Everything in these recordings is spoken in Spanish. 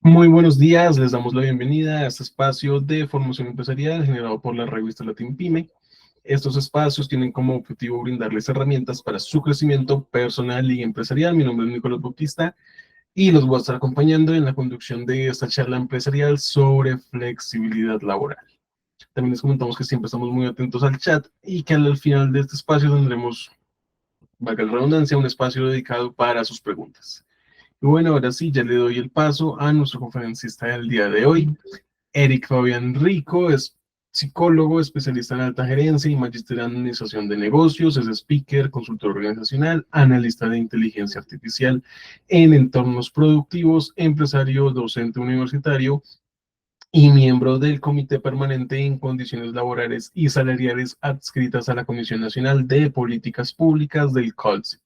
Muy buenos días, les damos la bienvenida a este espacio de formación empresarial generado por la revista Latin Pyme. Estos espacios tienen como objetivo brindarles herramientas para su crecimiento personal y empresarial. Mi nombre es Nicolás Bautista y los voy a estar acompañando en la conducción de esta charla empresarial sobre flexibilidad laboral. También les comentamos que siempre estamos muy atentos al chat y que al final de este espacio tendremos, valga la redundancia, un espacio dedicado para sus preguntas. Y bueno, ahora sí, ya le doy el paso a nuestro conferencista del día de hoy. Eric Fabián Rico es psicólogo, especialista en alta gerencia y magíster en administración de negocios, es speaker, consultor organizacional, analista de inteligencia artificial en entornos productivos, empresario, docente universitario y miembro del Comité Permanente en Condiciones Laborales y Salariales adscritas a la Comisión Nacional de Políticas Públicas del COLSE.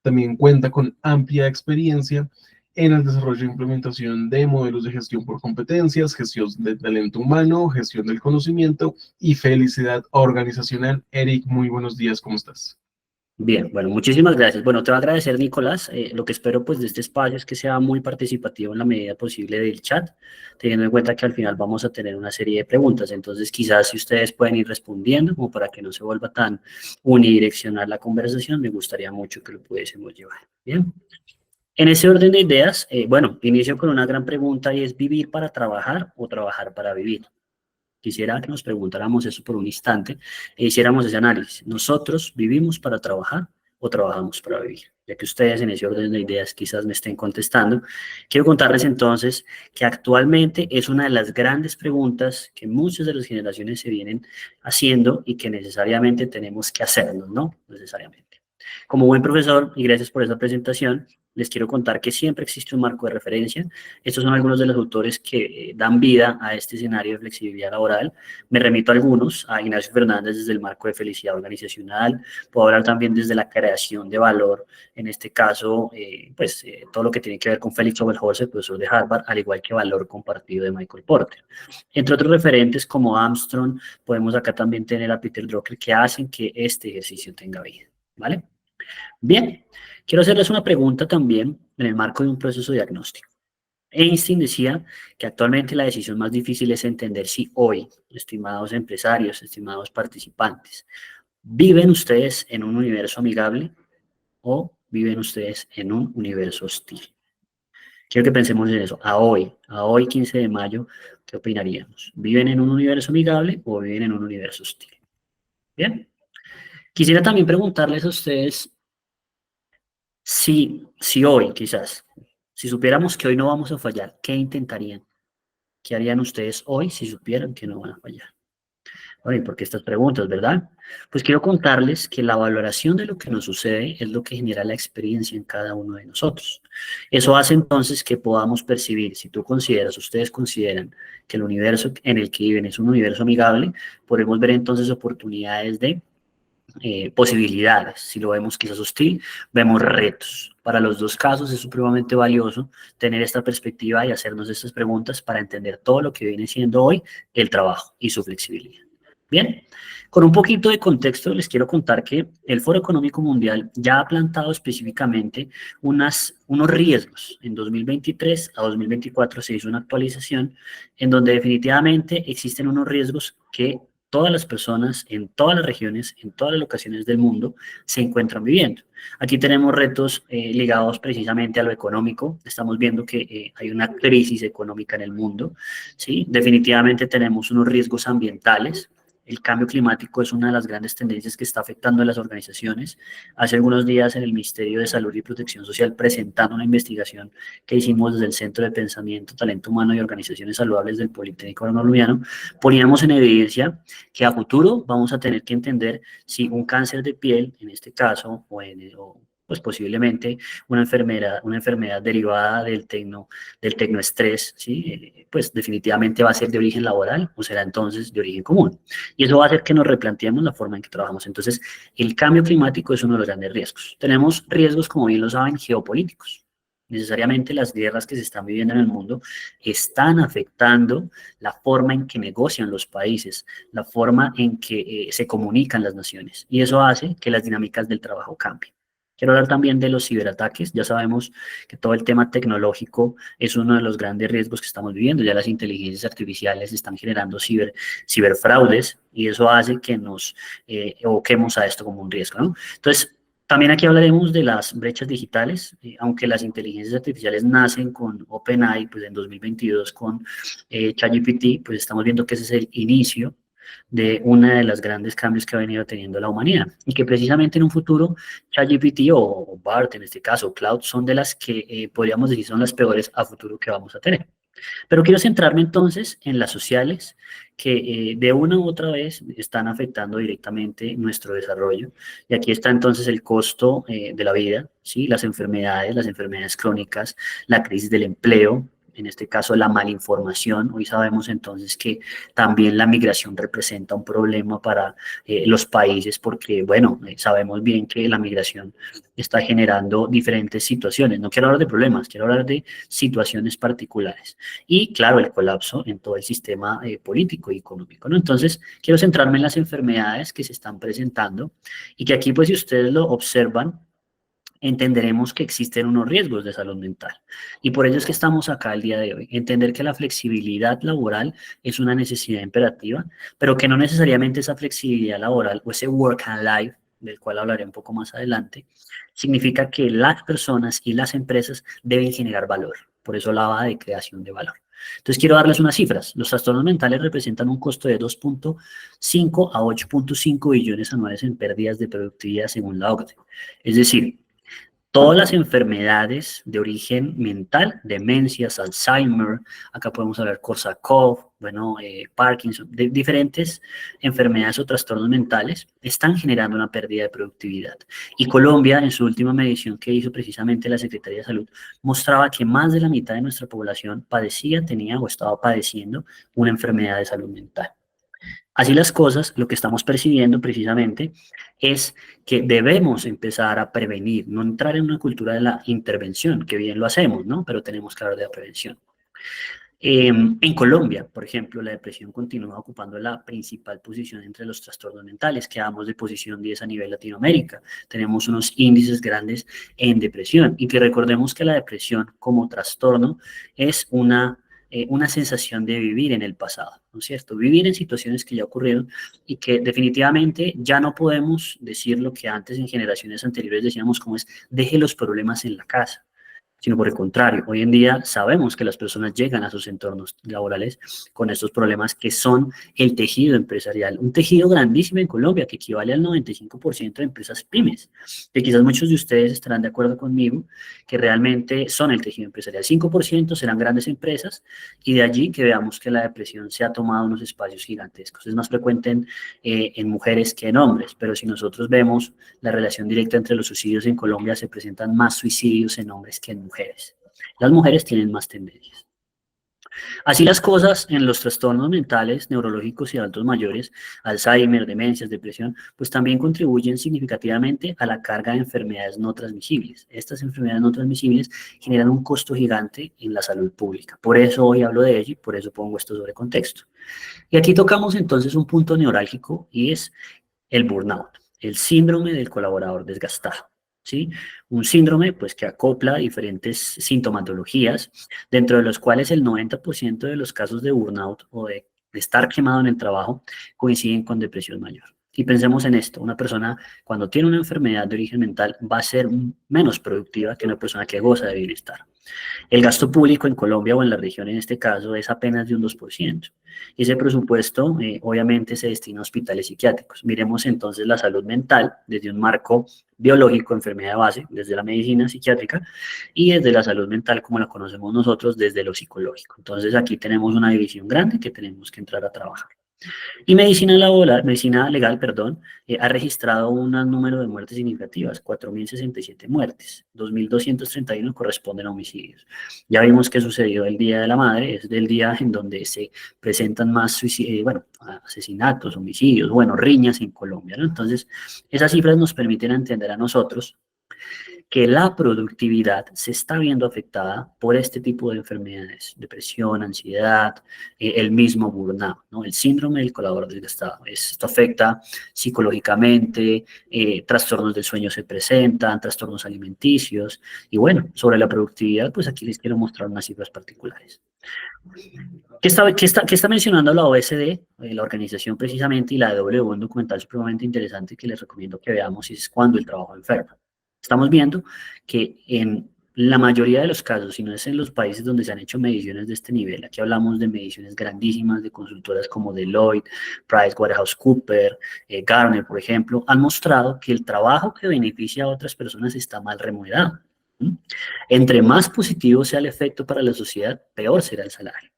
También cuenta con amplia experiencia en el desarrollo e implementación de modelos de gestión por competencias, gestión de talento humano, gestión del conocimiento y felicidad organizacional. Eric, muy buenos días, ¿cómo estás? Bien, bueno, muchísimas gracias. Bueno, te voy a agradecer, Nicolás. Lo que espero pues de este espacio es que sea muy participativo en la medida posible del chat, teniendo en cuenta que al final vamos a tener una serie de preguntas. Entonces, quizás si ustedes pueden ir respondiendo, como para que no se vuelva tan unidireccional la conversación, me gustaría mucho que lo pudiésemos llevar. Bien. En ese orden de ideas, bueno, inicio con una gran pregunta y es: ¿vivir para trabajar o trabajar para vivir? Quisiera que nos preguntáramos eso por un instante e hiciéramos ese análisis. ¿Nosotros vivimos para trabajar o trabajamos para vivir? Ya que ustedes en ese orden de ideas quizás me estén contestando, quiero contarles entonces que actualmente es una de las grandes preguntas que muchas de las generaciones se vienen haciendo y que necesariamente tenemos que hacernos, ¿no? Necesariamente. Como buen profesor, y gracias por esa presentación, les quiero contar que siempre existe un marco de referencia. Estos son algunos de los autores que dan vida a este escenario de flexibilidad laboral. Me remito a algunos: a Ignacio Fernández desde el marco de felicidad organizacional. Puedo hablar también desde la creación de valor, en este caso, todo lo que tiene que ver con Felix Oberholzer, profesor de Harvard, al igual que valor compartido de Michael Porter. Entre otros referentes como Armstrong, podemos acá también tener a Peter Drucker, que hacen que este ejercicio tenga vida, ¿vale? Bien, quiero hacerles una pregunta también en el marco de un proceso diagnóstico. Einstein decía que actualmente la decisión más difícil es entender si hoy, estimados empresarios, estimados participantes, ¿viven ustedes en un universo amigable o viven ustedes en un universo hostil? Quiero que pensemos en eso. A hoy 15 de mayo, ¿qué opinaríamos? ¿Viven en un universo amigable o viven en un universo hostil? Bien. Quisiera también preguntarles a ustedes si hoy, quizás, si supiéramos que hoy no vamos a fallar, ¿qué intentarían? ¿Qué harían ustedes hoy si supieran que no van a fallar? Bueno, ¿y por qué estas preguntas, verdad? Pues quiero contarles que la valoración de lo que nos sucede es lo que genera la experiencia en cada uno de nosotros. Eso hace entonces que podamos percibir, si tú consideras, ustedes consideran que el universo en el que viven es un universo amigable, podemos ver entonces oportunidades de posibilidades. Si lo vemos quizás hostil, vemos retos. Para los dos casos es supremamente valioso tener esta perspectiva y hacernos estas preguntas para entender todo lo que viene siendo hoy el trabajo y su flexibilidad. Bien, con un poquito de contexto les quiero contar que el Foro Económico Mundial ya ha plantado específicamente unos riesgos. En 2023 a 2024 se hizo una actualización en donde definitivamente existen unos riesgos que todas las personas en todas las regiones, en todas las locaciones del mundo se encuentran viviendo. Aquí tenemos retos ligados precisamente a lo económico. Estamos viendo que hay una crisis económica en el mundo, ¿sí? Definitivamente tenemos unos riesgos ambientales. El cambio climático es una de las grandes tendencias que está afectando a las organizaciones. Hace algunos días en el Ministerio de Salud y Protección Social presentaron una investigación que hicimos desde el Centro de Pensamiento, Talento Humano y Organizaciones Saludables del Politécnico Colombiano. Poníamos en evidencia que a futuro vamos a tener que entender si un cáncer de piel, en este caso, pues posiblemente una enfermedad derivada del tecnoestrés, ¿sí? Pues definitivamente va a ser de origen laboral o será entonces de origen común. Y eso va a hacer que nos replanteemos la forma en que trabajamos. Entonces, el cambio climático es uno de los grandes riesgos. Tenemos riesgos, como bien lo saben, geopolíticos. Necesariamente las guerras que se están viviendo en el mundo están afectando la forma en que negocian los países, la forma en que se comunican las naciones. Y eso hace que las dinámicas del trabajo cambien. Quiero hablar también de los ciberataques. Ya sabemos que todo el tema tecnológico es uno de los grandes riesgos que estamos viviendo. Ya las inteligencias artificiales están generando ciberfraudes y eso hace que nos evoquemos a esto como un riesgo, ¿no? Entonces, también aquí hablaremos de las brechas digitales, aunque las inteligencias artificiales nacen con OpenAI, pues en 2022 con ChatGPT, pues estamos viendo que ese es el inicio de uno de los grandes cambios que ha venido teniendo la humanidad y que precisamente en un futuro ChatGPT o BART en este caso, Cloud, son de las que podríamos decir son las peores a futuro que vamos a tener. Pero quiero centrarme entonces en las sociales que de una u otra vez están afectando directamente nuestro desarrollo. Y aquí está entonces el costo de la vida, ¿sí? Las enfermedades crónicas, la crisis del empleo, en este caso la malinformación. Hoy sabemos entonces que también la migración representa un problema para los países porque, bueno, sabemos bien que la migración está generando diferentes situaciones. No quiero hablar de problemas, quiero hablar de situaciones particulares. Y, claro, el colapso en todo el sistema político y económico, ¿no? Entonces, quiero centrarme en las enfermedades que se están presentando y que aquí, pues, si ustedes lo observan, entenderemos que existen unos riesgos de salud mental. Y por ello es que estamos acá el día de hoy. Entender que la flexibilidad laboral es una necesidad imperativa, pero que no necesariamente esa flexibilidad laboral o ese work and life, del cual hablaré un poco más adelante, significa que las personas y las empresas deben generar valor. Por eso hablaba de creación de valor. Entonces quiero darles unas cifras. Los trastornos mentales representan un costo de 2.5 a 8.5 billones anuales en pérdidas de productividad según la OCDE. Es decir, todas las enfermedades de origen mental, demencias, Alzheimer, acá podemos hablar Korsakoff, bueno, Parkinson, de diferentes enfermedades o trastornos mentales, están generando una pérdida de productividad. Y Colombia, en su última medición que hizo precisamente la Secretaría de Salud, mostraba que más de la mitad de nuestra población padecía, tenía o estaba padeciendo una enfermedad de salud mental. Así las cosas, lo que estamos percibiendo precisamente es que debemos empezar a prevenir, no entrar en una cultura de la intervención, que bien lo hacemos, ¿no? Pero tenemos que hablar de la prevención. En Colombia, por ejemplo, la depresión continúa ocupando la principal posición entre los trastornos mentales. Quedamos de posición 10 a nivel Latinoamérica. Tenemos unos índices grandes en depresión y que recordemos que la depresión como trastorno es una sensación de vivir en el pasado, ¿no es cierto? Vivir en situaciones que ya ocurrieron y que definitivamente ya no podemos decir lo que antes en generaciones anteriores decíamos como es, deje los problemas en la casa, sino por el contrario, hoy en día sabemos que las personas llegan a sus entornos laborales con estos problemas que son el tejido empresarial, un tejido grandísimo en Colombia que equivale al 95% de empresas pymes, que quizás muchos de ustedes estarán de acuerdo conmigo que realmente son el tejido empresarial. 5% serán grandes empresas y de allí que veamos que la depresión se ha tomado unos espacios gigantescos. Es más frecuente en mujeres que en hombres, pero si nosotros vemos la relación directa entre los suicidios en Colombia, se presentan más suicidios en hombres que en mujeres. Las mujeres tienen más tendencias. Así las cosas en los trastornos mentales, neurológicos y adultos mayores, Alzheimer, demencias, depresión, pues también contribuyen significativamente a la carga de enfermedades no transmisibles. Estas enfermedades no transmisibles generan un costo gigante en la salud pública. Por eso hoy hablo de ello y por eso pongo esto sobre contexto. Y aquí tocamos entonces un punto neurálgico y es el burnout, el síndrome del colaborador desgastado. ¿Sí? Un síndrome pues, que acopla diferentes sintomatologías, dentro de los cuales el 90% de los casos de burnout o de estar quemado en el trabajo coinciden con depresión mayor. Y pensemos en esto, una persona cuando tiene una enfermedad de origen mental va a ser menos productiva que una persona que goza de bienestar. El gasto público en Colombia o en la región en este caso es apenas de un 2%. Y ese presupuesto obviamente se destina a hospitales psiquiátricos. Miremos entonces la salud mental desde un marco biológico, enfermedad de base, desde la medicina psiquiátrica y desde la salud mental como la conocemos nosotros desde lo psicológico. Entonces aquí tenemos una división grande que tenemos que entrar a trabajar. Y medicina legal, perdón, ha registrado un número de muertes significativas, 4.067 muertes, 2.231 corresponden a homicidios. Ya vimos que sucedió el Día de la Madre, es del día en donde se presentan más asesinatos, homicidios, bueno, riñas en Colombia, ¿no? Entonces, esas cifras nos permiten entender a nosotros que la productividad se está viendo afectada por este tipo de enfermedades, depresión, ansiedad, el mismo burnout, ¿no? El síndrome del colaborador desgastado. Esto afecta psicológicamente, trastornos del sueño se presentan, trastornos alimenticios, y bueno, sobre la productividad, pues aquí les quiero mostrar unas cifras particulares. ¿Qué está mencionando la OECD, la organización precisamente, y la W, un documental supremamente interesante que les recomiendo que veamos, y es Cuando el trabajo enferma? Estamos viendo que en la mayoría de los casos, si no es en los países donde se han hecho mediciones de este nivel, aquí hablamos de mediciones grandísimas de consultoras como Deloitte, PricewaterhouseCoopers, Gartner, por ejemplo, han mostrado que el trabajo que beneficia a otras personas está mal remunerado. Entre más positivo sea el efecto para la sociedad, peor será el salario.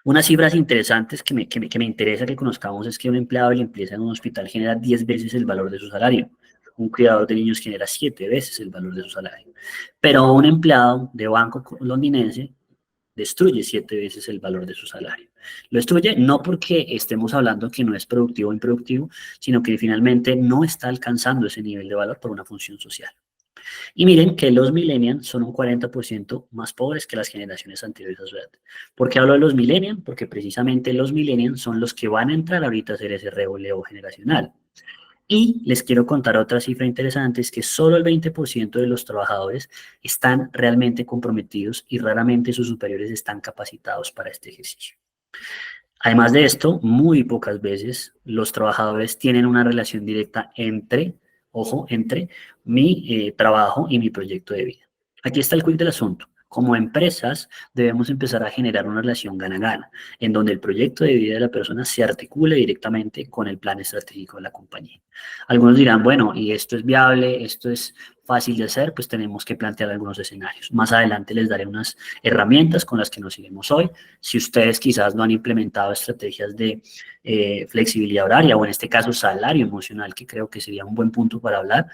Unas cifras interesantes que me interesa que conozcamos es que un empleado de la empresa en un hospital genera 10 veces el valor de su salario. Un cuidador de niños genera 7 veces el valor de su salario. Pero un empleado de banco londinense destruye 7 veces el valor de su salario. Lo destruye no porque estemos hablando que no es productivo o improductivo, sino que finalmente no está alcanzando ese nivel de valor por una función social. Y miren que los millennials son un 40% más pobres que las generaciones anteriores a su edad. ¿Por qué hablo de los millennials? Porque precisamente los millennials son los que van a entrar ahorita a hacer ese relevo generacional. Y les quiero contar otra cifra interesante, es que solo el 20% de los trabajadores están realmente comprometidos y raramente sus superiores están capacitados para este ejercicio. Además de esto, muy pocas veces los trabajadores tienen una relación directa entre mi trabajo y mi proyecto de vida. Aquí está el quid del asunto. Como empresas debemos empezar a generar una relación gana-gana, en donde el proyecto de vida de la persona se articule directamente con el plan estratégico de la compañía. Algunos dirán, bueno, ¿y esto es viable? ¿Esto es fácil de hacer? Pues tenemos que plantear algunos escenarios. Más adelante les daré unas herramientas con las que nos iremos hoy. Si ustedes quizás no han implementado estrategias de flexibilidad horaria, o en este caso salario emocional, que creo que sería un buen punto para hablar,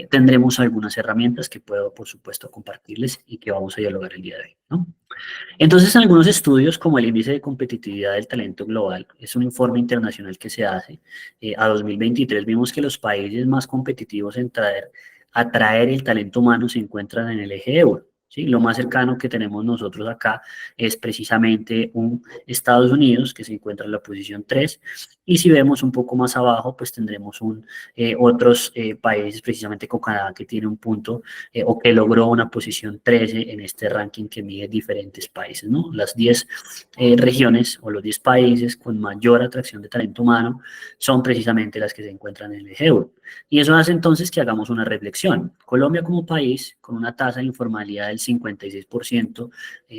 tendremos algunas herramientas que puedo, por supuesto, compartirles y que vamos a dialogar el día de hoy, ¿no? Entonces, en algunos estudios, como el Índice de Competitividad del Talento Global, es un informe internacional que se hace, a 2023 vimos que los países más competitivos en atraer el talento humano se encuentran en el eje euro. ¿Sí? Lo más cercano que tenemos nosotros acá es precisamente un Estados Unidos, que se encuentra en la posición 3, y si vemos un poco más abajo, pues tendremos otros países, precisamente con Canadá, que tiene un punto o que logró una posición 13 en este ranking que mide diferentes países, ¿no? Las 10 regiones o los 10 países con mayor atracción de talento humano son precisamente las que se encuentran en el eje euro. Y eso hace entonces que hagamos una reflexión. Colombia como país, con una tasa de informalidad del 56%,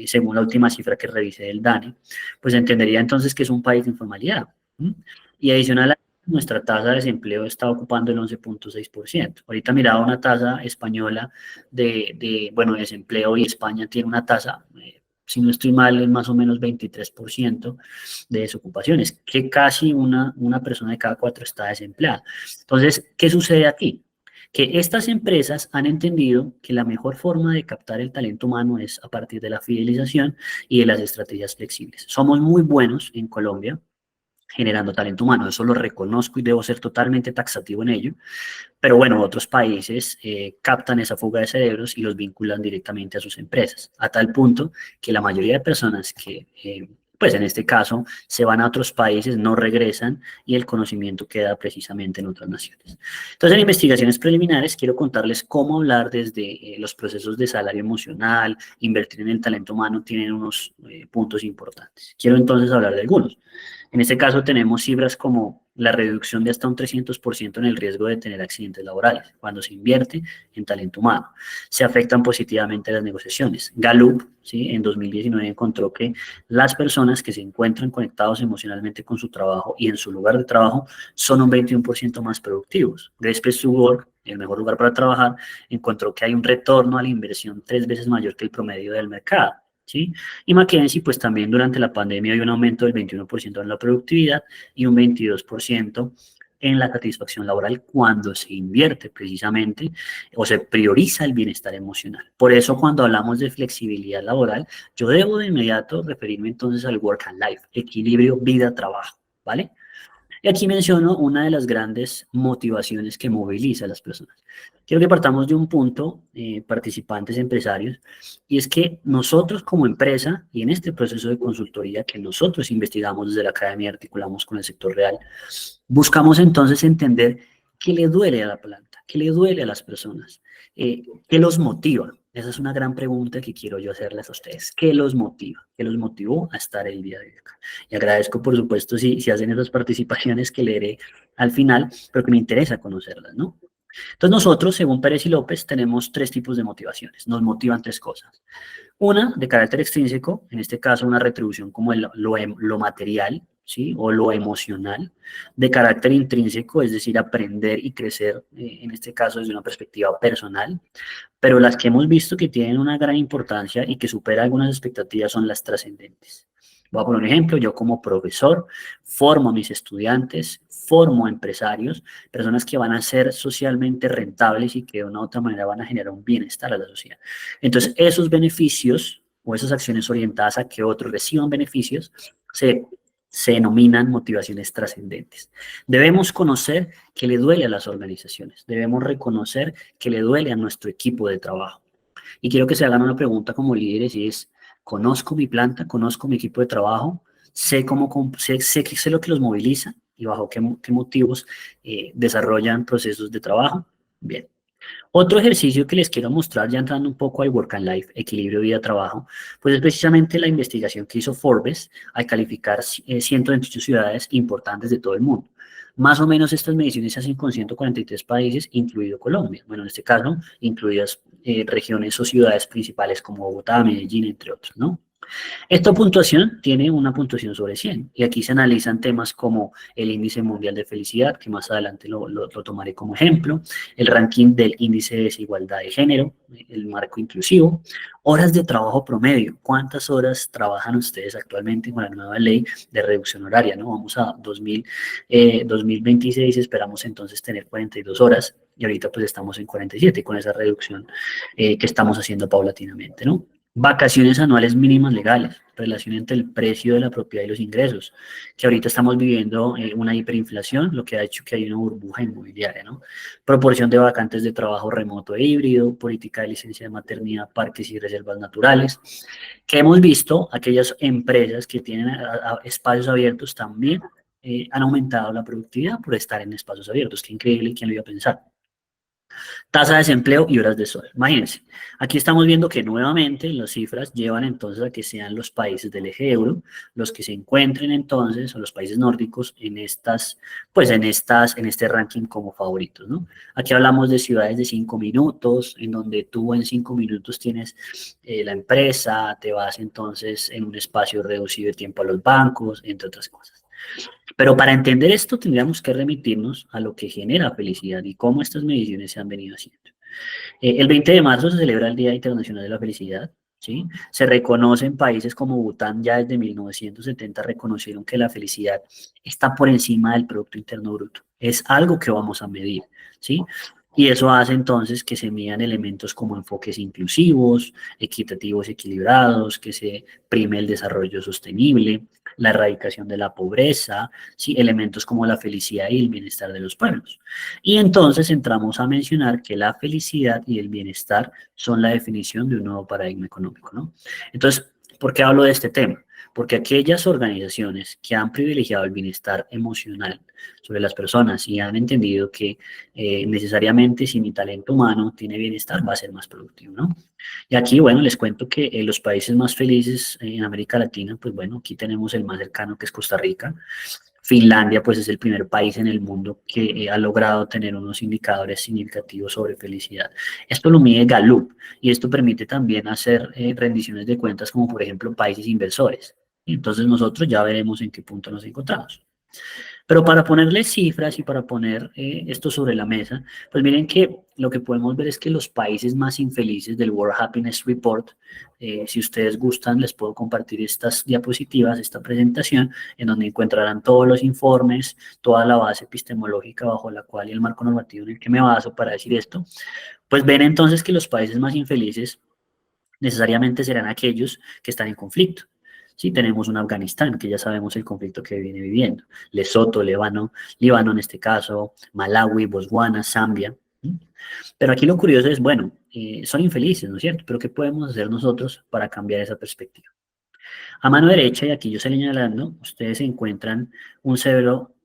según la última cifra que revisé del DANE, pues entendería entonces que es un país de informalidad. Y adicional a nuestra tasa de desempleo está ocupando el 11.6%. Ahorita miraba una tasa española de desempleo, y España tiene una tasa, si no estoy mal, es más o menos 23% de desocupaciones, que casi una persona de cada 4 está desempleada. Entonces, ¿qué sucede aquí? Que estas empresas han entendido que la mejor forma de captar el talento humano es a partir de la fidelización y de las estrategias flexibles. Somos muy buenos en Colombia generando talento humano, eso lo reconozco y debo ser totalmente taxativo en ello, pero bueno, otros países captan esa fuga de cerebros y los vinculan directamente a sus empresas, a tal punto que la mayoría de personas que, pues en este caso, se van a otros países, no regresan y el conocimiento queda precisamente en otras naciones. Entonces, en investigaciones preliminares quiero contarles cómo hablar desde los procesos de salario emocional, invertir en el talento humano, tienen unos puntos importantes. Quiero entonces hablar de algunos. En este caso tenemos cifras como la reducción de hasta un 300% en el riesgo de tener accidentes laborales cuando se invierte en talento humano. Se afectan positivamente las negociaciones. Gallup, ¿sí?, en 2019 encontró que las personas que se encuentran conectados emocionalmente con su trabajo y en su lugar de trabajo son un 21% más productivos. Great Place to Work, el mejor lugar para trabajar, encontró que hay un retorno a la inversión 3 veces mayor que el promedio del mercado. ¿Sí? Y McKinsey, pues también durante la pandemia hay un aumento del 21% en la productividad y un 22% en la satisfacción laboral cuando se invierte precisamente o se prioriza el bienestar emocional. Por eso cuando hablamos de flexibilidad laboral, yo debo de inmediato referirme entonces al work and life, equilibrio vida-trabajo, ¿vale? Y aquí menciono una de las grandes motivaciones que moviliza a las personas. Quiero que partamos de un punto, participantes empresarios, y es que nosotros como empresa, y en este proceso de consultoría que nosotros investigamos desde la academia y articulamos con el sector real, buscamos entonces entender qué le duele a la planta, qué le duele a las personas, qué los motiva. Esa es una gran pregunta que quiero yo hacerles a ustedes. ¿Qué los motiva? ¿Qué los motivó a estar el día de hoy acá? Y agradezco, por supuesto, si hacen esas participaciones que leeré al final, pero que me interesa conocerlas, ¿no? Entonces nosotros, según Pérez y López, tenemos tres tipos de motivaciones. Nos motivan tres cosas. Una, de carácter extrínseco, en este caso una retribución como lo material, ¿sí? O lo emocional. De carácter intrínseco, es decir, aprender y crecer, en este caso desde una perspectiva personal. Pero las que hemos visto que tienen una gran importancia y que superan algunas expectativas son las trascendentes. Voy a poner un ejemplo, yo como profesor formo a mis estudiantes, formo a empresarios, personas que van a ser socialmente rentables y que de una u otra manera van a generar un bienestar a la sociedad. Entonces, esos beneficios o esas acciones orientadas a que otros reciban beneficios se denominan motivaciones trascendentes. Debemos conocer que le duele a las organizaciones, debemos reconocer que le duele a nuestro equipo de trabajo. Y quiero que se hagan una pregunta como líderes y es, ¿conozco mi planta? ¿Conozco mi equipo de trabajo? ¿Sé lo que los moviliza y bajo qué motivos desarrollan procesos de trabajo? Bien. Otro ejercicio que les quiero mostrar, ya entrando un poco al work and life, equilibrio vida-trabajo, pues es precisamente la investigación que hizo Forbes al calificar 128 ciudades importantes de todo el mundo. Más o menos estas mediciones se hacen con 143 países, incluido Colombia. Bueno, en este caso, incluidas regiones o ciudades principales como Bogotá, Medellín, entre otros, ¿no? Esta puntuación tiene una puntuación sobre 100 y aquí se analizan temas como el índice mundial de felicidad, que más adelante lo tomaré como ejemplo, el ranking del índice de desigualdad de género, el marco inclusivo, horas de trabajo promedio, cuántas horas trabajan ustedes actualmente con la nueva ley de reducción horaria, ¿no? Vamos a 2026, esperamos entonces tener 42 horas y ahorita pues estamos en 47 con esa reducción que estamos haciendo paulatinamente, ¿no? Vacaciones anuales mínimas legales, relación entre el precio de la propiedad y los ingresos, que ahorita estamos viviendo una hiperinflación, lo que ha hecho que hay una burbuja inmobiliaria, ¿no? Proporción de vacantes de trabajo remoto e híbrido, política de licencia de maternidad, parques y reservas naturales, que hemos visto aquellas empresas que tienen espacios abiertos también han aumentado la productividad por estar en espacios abiertos. Qué increíble, ¿quién lo iba a pensar? Tasa de desempleo y horas de sol. Imagínense, aquí estamos viendo que nuevamente las cifras llevan entonces a que sean los países del eje euro los que se encuentren entonces, o los países nórdicos, en este ranking como favoritos, ¿no? Aquí hablamos de ciudades de 5 minutos, en donde tú en 5 minutos tienes la empresa, te vas entonces en un espacio reducido de tiempo a los bancos, entre otras cosas. Pero para entender esto tendríamos que remitirnos a lo que genera felicidad y cómo estas mediciones se han venido haciendo. El 20 de marzo se celebra el Día Internacional de la Felicidad, ¿sí? Se reconoce en países como Bután, ya desde 1970 reconocieron que la felicidad está por encima del Producto Interno Bruto. Es algo que vamos a medir, ¿sí? Y eso hace entonces que se midan elementos como enfoques inclusivos, equitativos, equilibrados, que se prime el desarrollo sostenible, la erradicación de la pobreza, ¿sí? Elementos como la felicidad y el bienestar de los pueblos. Y entonces entramos a mencionar que la felicidad y el bienestar son la definición de un nuevo paradigma económico, ¿no? Entonces, ¿por qué hablo de este tema? Porque aquellas organizaciones que han privilegiado el bienestar emocional sobre las personas y han entendido que necesariamente si mi talento humano tiene bienestar va a ser más productivo, ¿no? Y aquí, bueno, les cuento que los países más felices en América Latina, pues bueno, aquí tenemos el más cercano que es Costa Rica. Finlandia, pues es el primer país en el mundo que ha logrado tener unos indicadores significativos sobre felicidad. Esto lo mide Gallup y esto permite también hacer rendiciones de cuentas como por ejemplo países inversores. Entonces nosotros ya veremos en qué punto nos encontramos. Pero para ponerle cifras y para poner esto sobre la mesa, pues miren que lo que podemos ver es que los países más infelices del World Happiness Report, si ustedes gustan, les puedo compartir estas diapositivas, esta presentación, en donde encontrarán todos los informes, toda la base epistemológica bajo la cual y el marco normativo en el que me baso para decir esto, pues ven entonces que los países más infelices necesariamente serán aquellos que están en conflicto. Sí, tenemos un Afganistán, que ya sabemos el conflicto que viene viviendo. Lesoto, Líbano en este caso, Malawi, Botswana, Zambia. ¿Sí? Pero aquí lo curioso es, bueno, son infelices, ¿no es cierto? Pero ¿qué podemos hacer nosotros para cambiar esa perspectiva? A mano derecha, y aquí yo estoy señalando, ustedes encuentran un cerebro,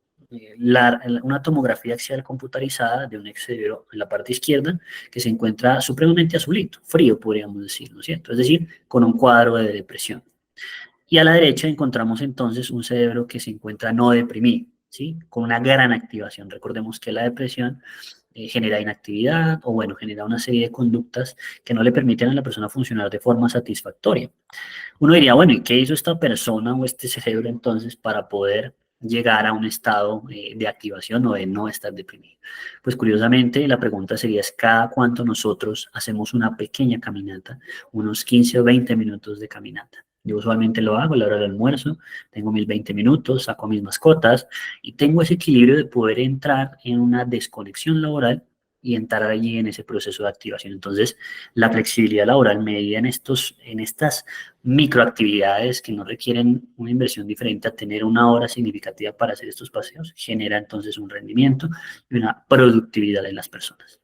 una tomografía axial computarizada de un ex cerebro en la parte izquierda que se encuentra supremamente azulito, frío podríamos decir, ¿no es cierto? Es decir, con un cuadro de depresión. Y a la derecha encontramos entonces un cerebro que se encuentra no deprimido, ¿sí? Con una gran activación. Recordemos que la depresión genera inactividad o, bueno, genera una serie de conductas que no le permiten a la persona funcionar de forma satisfactoria. Uno diría, bueno, ¿y qué hizo esta persona o este cerebro entonces para poder llegar a un estado de activación o de no estar deprimido? Pues curiosamente la pregunta sería, ¿es cada cuánto nosotros hacemos una pequeña caminata, unos 15 o 20 minutos de caminata? Yo usualmente lo hago a la hora del almuerzo, tengo mis 20 minutos, saco a mis mascotas y tengo ese equilibrio de poder entrar en una desconexión laboral y entrar allí en ese proceso de activación. Entonces, la flexibilidad laboral medida en estas microactividades que no requieren una inversión diferente a tener una hora significativa para hacer estos paseos, genera entonces un rendimiento y una productividad en las personas.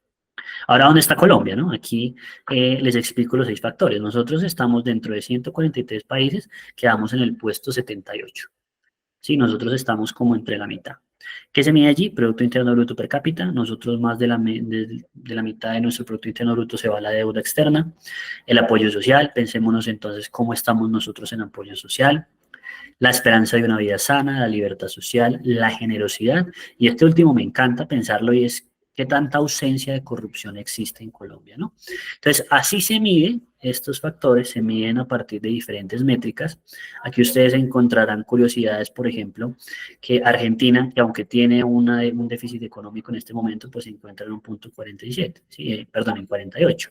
Ahora, ¿dónde está Colombia? ¿No? Aquí les explico los 6 factores. Nosotros estamos dentro de 143 países, quedamos en el puesto 78. Sí, nosotros estamos como entre la mitad. ¿Qué se mide allí? Producto Interno Bruto per cápita. Nosotros más de la mitad de nuestro Producto Interno Bruto se va a la deuda externa. El apoyo social, pensémonos entonces cómo estamos nosotros en apoyo social. La esperanza de una vida sana, la libertad social, la generosidad. Y este último me encanta pensarlo y es qué tanta ausencia de corrupción existe en Colombia, ¿no? Entonces, así se mide, estos factores se miden a partir de diferentes métricas. Aquí ustedes encontrarán curiosidades, por ejemplo, que Argentina, que aunque tiene un déficit económico en este momento, pues se encuentra en un punto 47, ¿sí? Perdón, en 48.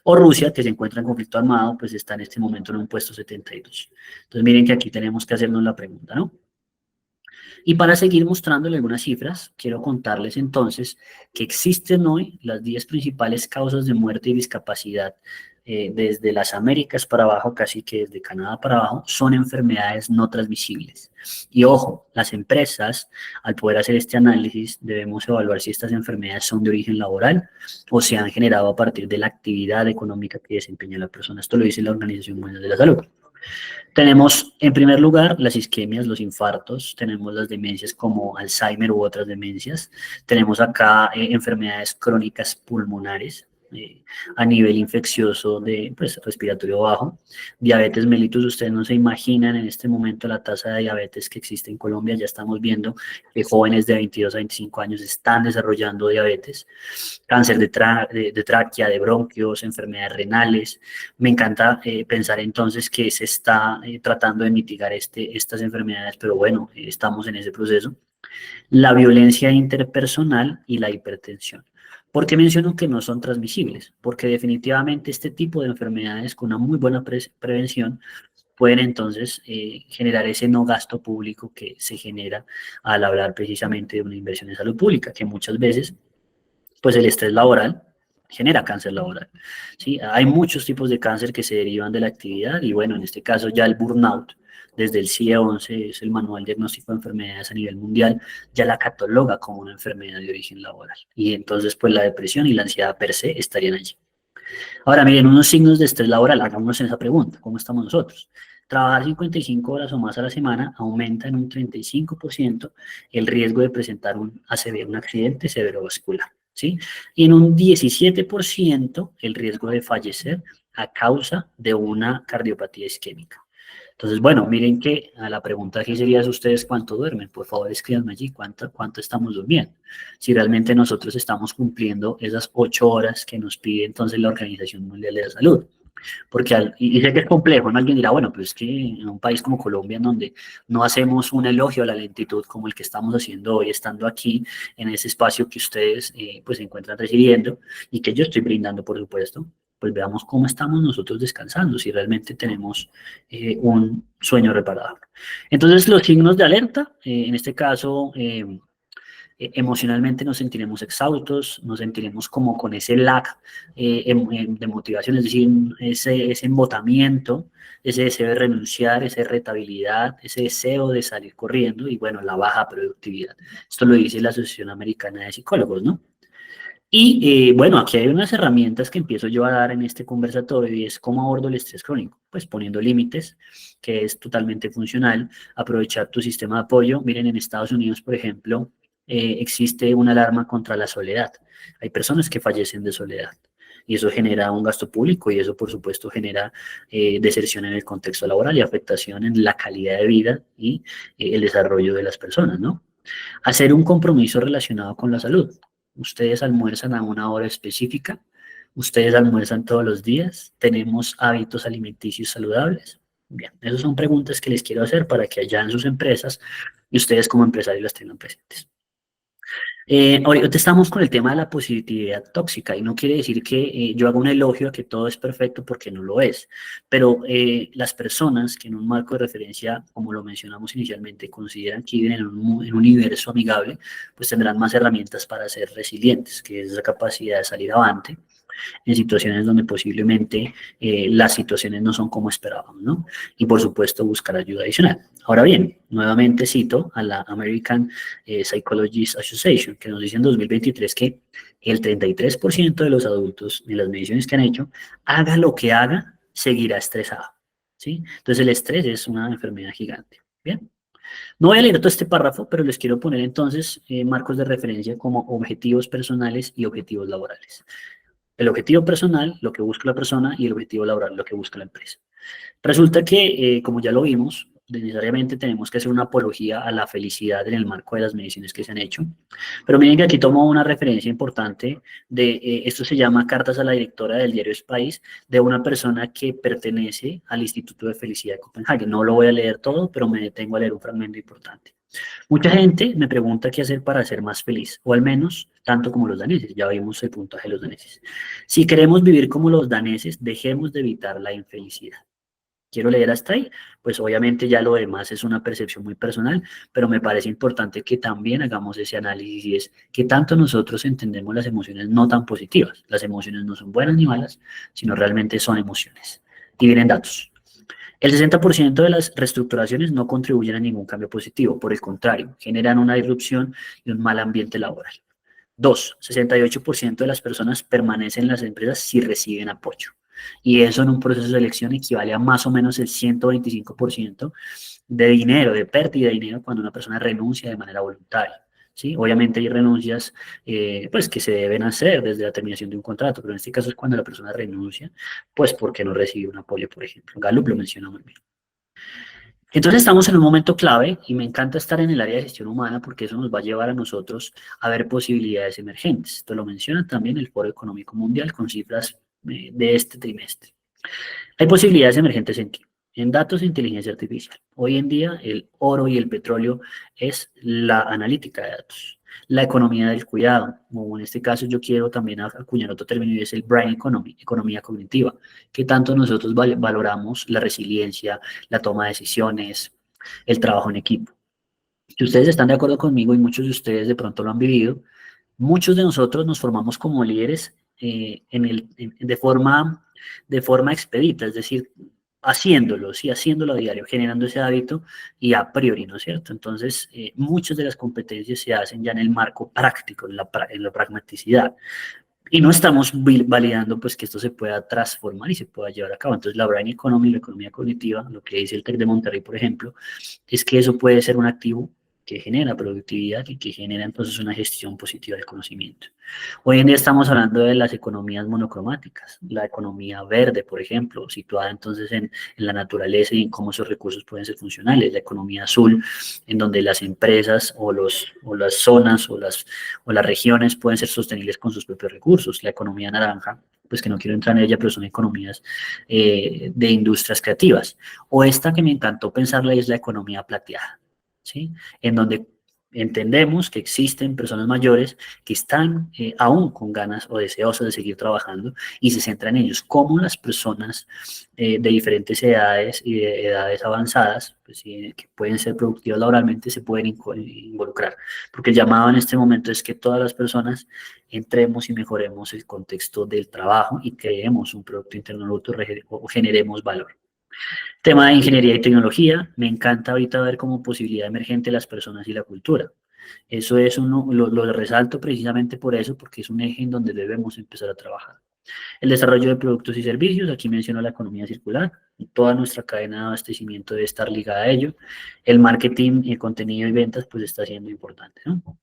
O Rusia, que se encuentra en conflicto armado, pues está en este momento en un puesto 72. Entonces, miren que aquí tenemos que hacernos la pregunta, ¿no? Y para seguir mostrándole algunas cifras, quiero contarles entonces que existen hoy las 10 principales causas de muerte y discapacidad desde las Américas para abajo, casi que desde Canadá para abajo, son enfermedades no transmisibles. Y ojo, las empresas, al poder hacer este análisis, debemos evaluar si estas enfermedades son de origen laboral o se han generado a partir de la actividad económica que desempeña la persona. Esto lo dice la Organización Mundial de la Salud. Tenemos, en primer lugar, las isquemias, los infartos, tenemos las demencias como Alzheimer u otras demencias, tenemos acá enfermedades crónicas pulmonares, a nivel infeccioso de pues, respiratorio bajo, diabetes mellitus, ustedes no se imaginan en este momento la tasa de diabetes que existe en Colombia, ya estamos viendo que jóvenes de 22 a 25 años están desarrollando diabetes, cáncer de tráquea, de bronquios, enfermedades renales. Me encanta pensar entonces que se está tratando de mitigar estas enfermedades, pero bueno, estamos en ese proceso. La violencia interpersonal y la hipertensión. ¿Por qué menciono que no son transmisibles? Porque definitivamente este tipo de enfermedades con una muy buena prevención pueden entonces generar ese no gasto público que se genera al hablar precisamente de una inversión en salud pública, que muchas veces pues el estrés laboral genera cáncer laboral. ¿Sí? Hay muchos tipos de cáncer que se derivan de la actividad y bueno, en este caso ya el burnout, desde el CIE-11, es el Manual Diagnóstico de Enfermedades a nivel mundial, ya la cataloga como una enfermedad de origen laboral. Y entonces pues la depresión y la ansiedad per se estarían allí. Ahora miren, unos signos de estrés laboral, hagámonos esa pregunta, ¿cómo estamos nosotros? Trabajar 55 horas o más a la semana aumenta en un 35% el riesgo de presentar un ACV, un accidente cerebrovascular, ¿sí? Y en un 17% el riesgo de fallecer a causa de una cardiopatía isquémica. Entonces, bueno, miren que a la pregunta aquí sería ustedes cuánto duermen. Por favor, escríbanme allí cuánto estamos durmiendo. Si realmente nosotros estamos cumpliendo esas 8 horas que nos pide entonces la Organización Mundial de la Salud. Porque, y sé que es complejo, ¿no? Alguien dirá, bueno, pues es que en un país como Colombia, en donde no hacemos un elogio a la lentitud como el que estamos haciendo hoy, estando aquí en ese espacio que ustedes pues se encuentran residiendo y que yo estoy brindando, por supuesto, pues veamos cómo estamos nosotros descansando, si realmente tenemos un sueño reparador. Entonces, los signos de alerta, en este caso, emocionalmente nos sentiremos exhaustos, nos sentiremos como con ese lag de motivación, es decir, ese embotamiento, ese deseo de renunciar, esa irritabilidad, ese deseo de salir corriendo y, bueno, la baja productividad. Esto lo dice la Asociación Americana de Psicólogos, ¿no? Y bueno, aquí hay unas herramientas que empiezo yo a dar en este conversatorio y es cómo abordo el estrés crónico. Pues poniendo límites, que es totalmente funcional, aprovechar tu sistema de apoyo. Miren, en Estados Unidos, por ejemplo, existe una alarma contra la soledad. Hay personas que fallecen de soledad y eso genera un gasto público y eso, por supuesto, genera deserción en el contexto laboral y afectación en la calidad de vida y el desarrollo de las personas, ¿no? Hacer un compromiso relacionado con la salud. Ustedes almuerzan a una hora específica, ustedes almuerzan todos los días, tenemos hábitos alimenticios saludables. Bien, esas son preguntas que les quiero hacer para que allá en sus empresas y ustedes como empresarios las tengan presentes. Ahorita estamos con el tema de la positividad tóxica y no quiere decir que yo haga un elogio a que todo es perfecto porque no lo es, pero las personas que en un marco de referencia, como lo mencionamos inicialmente, consideran que viven en un universo amigable, pues tendrán más herramientas para ser resilientes, que es la capacidad de salir avante en situaciones donde posiblemente las situaciones no son como esperábamos, ¿no? Y por supuesto buscar ayuda adicional. Ahora bien, nuevamente cito a la American Psychologist Association, que nos dice en 2023 que el 33% de los adultos, en las mediciones que han hecho, haga lo que haga, seguirá estresado, ¿sí? Entonces el estrés es una enfermedad gigante, ¿bien? No voy a leer todo este párrafo, pero les quiero poner entonces marcos de referencia como objetivos personales y objetivos laborales. El objetivo personal, lo que busca la persona, y el objetivo laboral, lo que busca la empresa. Resulta que, como ya lo vimos, necesariamente tenemos que hacer una apología a la felicidad en el marco de las mediciones que se han hecho. Pero miren que aquí tomo una referencia importante de, esto se llama Cartas a la directora del diario Es País, de una persona que pertenece al Instituto de Felicidad de Copenhague. No lo voy a leer todo, pero me detengo a leer un fragmento importante. Mucha gente me pregunta qué hacer para ser más feliz, o al menos tanto como los daneses. Ya vimos el puntaje de los daneses. Si queremos vivir como los daneses, dejemos de evitar la infelicidad. Quiero leer hasta ahí, pues obviamente ya lo demás es una percepción muy personal, pero me parece importante que también hagamos ese análisis y es que tanto nosotros entendemos las emociones no tan positivas. Las emociones no son buenas ni malas, sino realmente son emociones. Y vienen datos. El 60% de las reestructuraciones no contribuyen a ningún cambio positivo, por el contrario, generan una disrupción y un mal ambiente laboral. 2, 68% de las personas permanecen en las empresas si reciben apoyo. Y eso en un proceso de selección equivale a más o menos el 125% de dinero, de pérdida de dinero cuando una persona renuncia de manera voluntaria. ¿Sí? Obviamente hay renuncias pues que se deben hacer desde la terminación de un contrato, pero en este caso es cuando la persona renuncia, pues porque no recibe un apoyo, por ejemplo. Gallup lo menciona muy bien. Entonces estamos en un momento clave y me encanta estar en el área de gestión humana porque eso nos va a llevar a nosotros a ver posibilidades emergentes. Esto lo menciona también el Foro Económico Mundial con cifras de este trimestre. Hay posibilidades emergentes en qué? En datos de inteligencia artificial. Hoy en día el oro y el petróleo es la analítica de datos. La economía del cuidado, como en este caso yo quiero también acuñar otro término y es el brain economy, economía cognitiva, que tanto nosotros valoramos la resiliencia, la toma de decisiones, el trabajo en equipo. Si ustedes están de acuerdo conmigo y muchos de ustedes de pronto lo han vivido, muchos de nosotros nos formamos como líderes de forma expedita, es decir, haciéndolo, sí, haciéndolo a diario, generando ese hábito y a priori, ¿no es cierto? Entonces, muchas de las competencias se hacen ya en el marco práctico, en la pragmaticidad. Y no estamos validando pues que esto se pueda transformar y se pueda llevar a cabo. Entonces, la brain economy, la economía cognitiva, lo que dice el TEC de Monterrey, por ejemplo, es que eso puede ser un activo que genera productividad y que genera entonces una gestión positiva del conocimiento. Hoy en día estamos hablando de las economías monocromáticas, la economía verde, por ejemplo, situada entonces en la naturaleza y en cómo esos recursos pueden ser funcionales, la economía azul, en donde las empresas o las zonas o las regiones pueden ser sostenibles con sus propios recursos, la economía naranja, pues que no quiero entrar en ella, pero son economías de industrias creativas, o esta que me encantó pensarla es la economía plateada, ¿sí? En donde entendemos que existen personas mayores que están aún con ganas o deseosas de seguir trabajando y se centran en ellos. Cómo las personas de diferentes edades y de edades avanzadas, pues, que pueden ser productivas laboralmente, se pueden involucrar. Porque el llamado en este momento es que todas las personas entremos y mejoremos el contexto del trabajo y creemos un Producto Interno Bruto o generemos valor. Tema de ingeniería y tecnología, me encanta ahorita ver como posibilidad emergente las personas y la cultura. Eso es lo resalto precisamente por eso, porque es un eje en donde debemos empezar a trabajar. El desarrollo de productos y servicios, aquí menciono la economía circular, toda nuestra cadena de abastecimiento debe estar ligada a ello. El marketing, el contenido y ventas, pues está siendo importante, ¿no?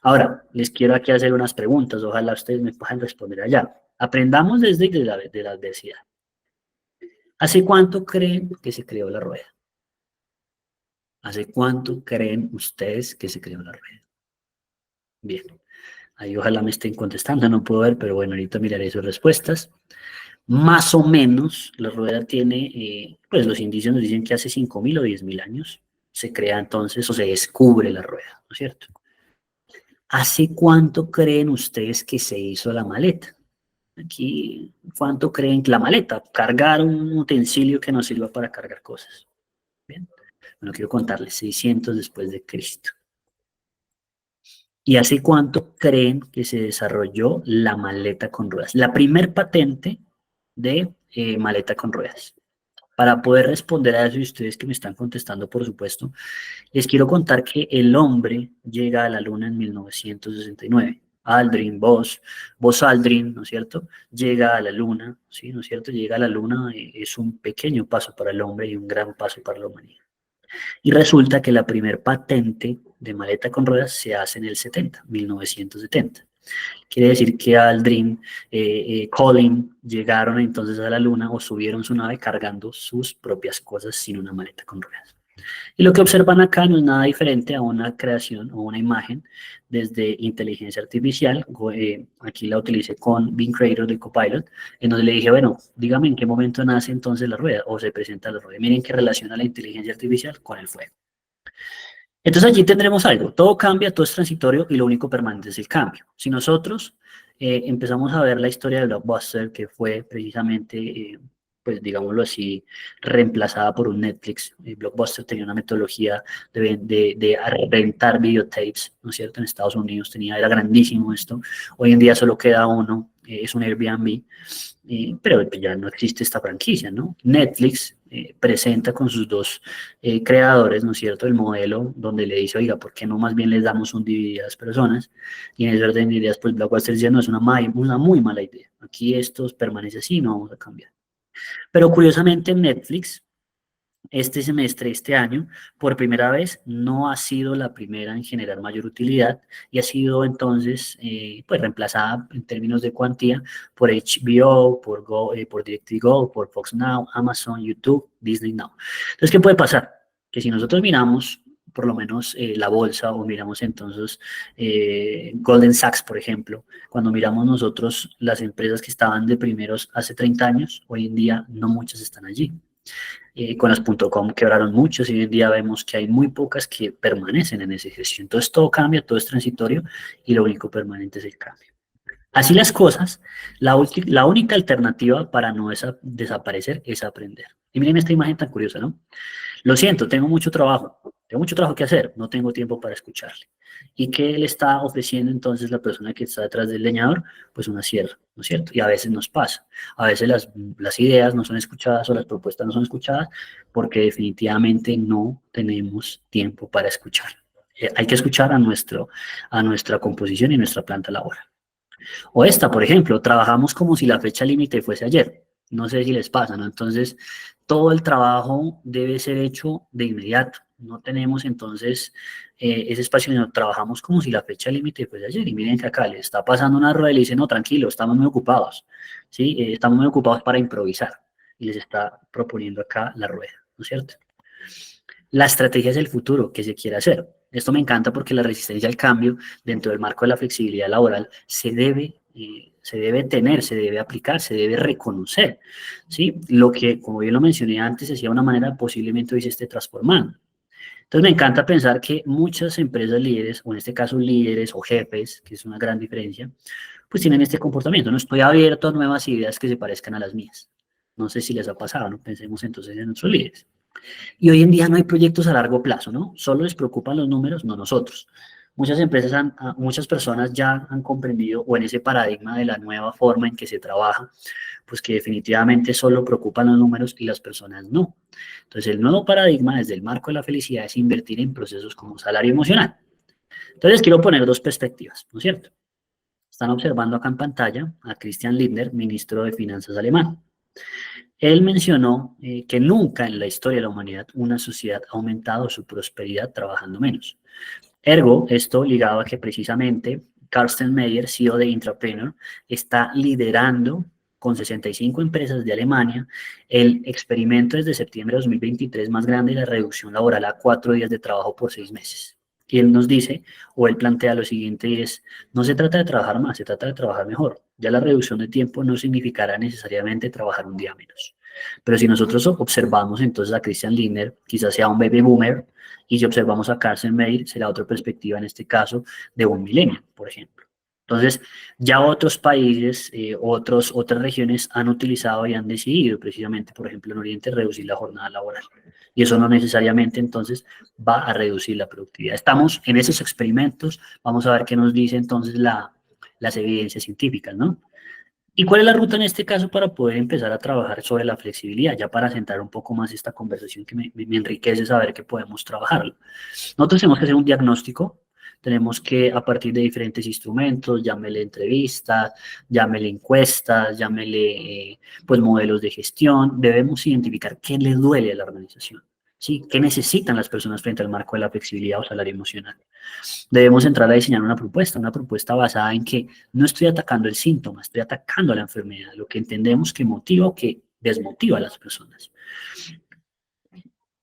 Ahora, les quiero aquí hacer unas preguntas, ojalá ustedes me puedan responder allá. Aprendamos desde la adversidad. ¿Hace cuánto creen que se creó la rueda? ¿Hace cuánto creen ustedes que se creó la rueda? Bien, ahí ojalá me estén contestando, no puedo ver, pero bueno, ahorita miraré sus respuestas. Más o menos, la rueda tiene, pues los indicios nos dicen que hace 5.000 o 10.000 años se crea entonces o se descubre la rueda, ¿no es cierto? ¿Hace cuánto creen ustedes que se hizo la maleta? Aquí, ¿cuánto creen que la maleta? Cargar un utensilio que nos sirva para cargar cosas. Bien, bueno, quiero contarles, 600 después de Cristo. ¿Y hace cuánto creen que se desarrolló la maleta con ruedas? La primer patente de maleta con ruedas. Para poder responder a eso, y ustedes que me están contestando, por supuesto, les quiero contar que el hombre llega a la luna en 1969. Aldrin, Buzz Aldrin, ¿no es cierto? Llega a la luna, ¿sí? ¿No es cierto? Llega a la luna, es un pequeño paso para el hombre y un gran paso para la humanidad. Y resulta que la primer patente de maleta con ruedas se hace en el 1970. Quiere decir que Aldrin, Colin llegaron entonces a la luna o subieron su nave cargando sus propias cosas sin una maleta con ruedas. Y lo que observan acá no es nada diferente a una creación o una imagen desde inteligencia artificial. Aquí la utilicé con Bing Creator de Copilot, en donde le dije, bueno, dígame en qué momento nace entonces la rueda o se presenta la rueda. Miren qué relaciona la inteligencia artificial con el fuego. Entonces allí tendremos algo, todo cambia, todo es transitorio y lo único permanente es el cambio. Si nosotros empezamos a ver la historia de Blockbuster, que fue precisamente, pues digámoslo así, reemplazada por un Netflix. Blockbuster tenía una metodología de rentar videotapes, ¿no es cierto? En Estados Unidos era grandísimo esto. Hoy en día solo queda uno, es un Airbnb, pero ya no existe esta franquicia, ¿no? Netflix presenta con sus dos creadores, ¿no es cierto?, el modelo donde le dice, oiga, ¿por qué no más bien les damos un DVD a las personas? Y en ese orden de ideas, pues Blockbuster dice, no, es una muy mala idea. Aquí esto permanece así, no vamos a cambiar. Pero curiosamente Netflix, este semestre, este año, por primera vez, no ha sido la primera en generar mayor utilidad y ha sido entonces pues reemplazada en términos de cuantía por HBO, por DirecTV Go, por Fox Now, Amazon, YouTube, Disney Now. Entonces, ¿qué puede pasar? Que si nosotros miramos por lo menos la bolsa o miramos entonces Golden Sachs, por ejemplo, cuando miramos nosotros las empresas que estaban de primeros hace 30 años, hoy en día no muchas están allí. Con las .com quebraron muchos y hoy en día vemos que hay muy pocas que permanecen en ese ejercicio. Entonces todo cambia, todo es transitorio y lo único permanente es el cambio. Así las cosas, la única alternativa para no desaparecer es aprender. Y miren esta imagen tan curiosa, ¿no? Lo siento, tengo mucho trabajo que hacer, no tengo tiempo para escucharle. ¿Y qué le está ofreciendo entonces la persona que está detrás del leñador? Pues una sierra, ¿no es cierto? Y a veces nos pasa, a veces las ideas no son escuchadas o las propuestas no son escuchadas porque definitivamente no tenemos tiempo para escuchar. Hay que escuchar a nuestra composición y nuestra planta laboral. O esta, por ejemplo, trabajamos como si la fecha límite fuese ayer. No sé si les pasa, ¿no? Entonces, todo el trabajo debe ser hecho de inmediato. No tenemos entonces ese espacio donde trabajamos como si la fecha límite fuese ayer. Y miren que acá le está pasando una rueda y le dice, no, tranquilo, estamos muy ocupados. ¿Sí? Estamos muy ocupados para improvisar. Y les está proponiendo acá la rueda, ¿no es cierto? La estrategia es el futuro que se quiere hacer. Esto me encanta porque la resistencia al cambio dentro del marco de la flexibilidad laboral se debe tener, se debe aplicar, se debe reconocer. ¿Sí? Lo que, como yo lo mencioné antes, se hacía de una manera posiblemente hoy se esté transformando. Entonces me encanta pensar que muchas empresas líderes, o en este caso líderes o jefes, que es una gran diferencia, pues tienen este comportamiento. No estoy abierto a nuevas ideas que se parezcan a las mías. No sé si les ha pasado, ¿no? Pensemos entonces en nuestros líderes. Y hoy en día no hay proyectos a largo plazo, ¿no? Solo les preocupan los números, no nosotros. Muchas empresas, muchas personas ya han comprendido, o en ese paradigma de la nueva forma en que se trabaja, pues que definitivamente solo preocupan los números y las personas no. Entonces, el nuevo paradigma desde el marco de la felicidad es invertir en procesos como salario emocional. Entonces, quiero poner dos perspectivas, ¿no es cierto? Están observando acá en pantalla a Christian Lindner, ministro de Finanzas alemán. Él mencionó que nunca en la historia de la humanidad una sociedad ha aumentado su prosperidad trabajando menos. Ergo, esto ligado a que precisamente Carsten Meyer, CEO de Intrapreneur, está liderando con 65 empresas de Alemania el experimento desde septiembre de 2023 más grande de la reducción laboral a 4 días de trabajo por 6 meses. Y él nos dice, o él plantea lo siguiente, y es, no se trata de trabajar más, se trata de trabajar mejor. Ya la reducción de tiempo no significará necesariamente trabajar un día menos. Pero si nosotros observamos entonces a Christian Lindner, quizás sea un baby boomer, y si observamos a Carsten Meyer, será otra perspectiva en este caso de un milenio, por ejemplo. Entonces, ya otros países, otras regiones han utilizado y han decidido precisamente, por ejemplo, en Oriente, reducir la jornada laboral. Y eso no necesariamente entonces va a reducir la productividad. Estamos en esos experimentos, vamos a ver qué nos dice entonces las evidencias científicas, ¿no? ¿Y cuál es la ruta en este caso para poder empezar a trabajar sobre la flexibilidad? Ya para centrar un poco más esta conversación que me enriquece saber que podemos trabajarlo. Nosotros tenemos que hacer un diagnóstico, tenemos que a partir de diferentes instrumentos, llámele entrevistas, llámele encuestas, llámele pues modelos de gestión, debemos identificar qué le duele a la organización, ¿sí? ¿Qué necesitan las personas frente al marco de la flexibilidad o salario emocional? Debemos entrar a diseñar una propuesta basada en que no estoy atacando el síntoma, estoy atacando a la enfermedad, lo que entendemos que motiva o que desmotiva a las personas.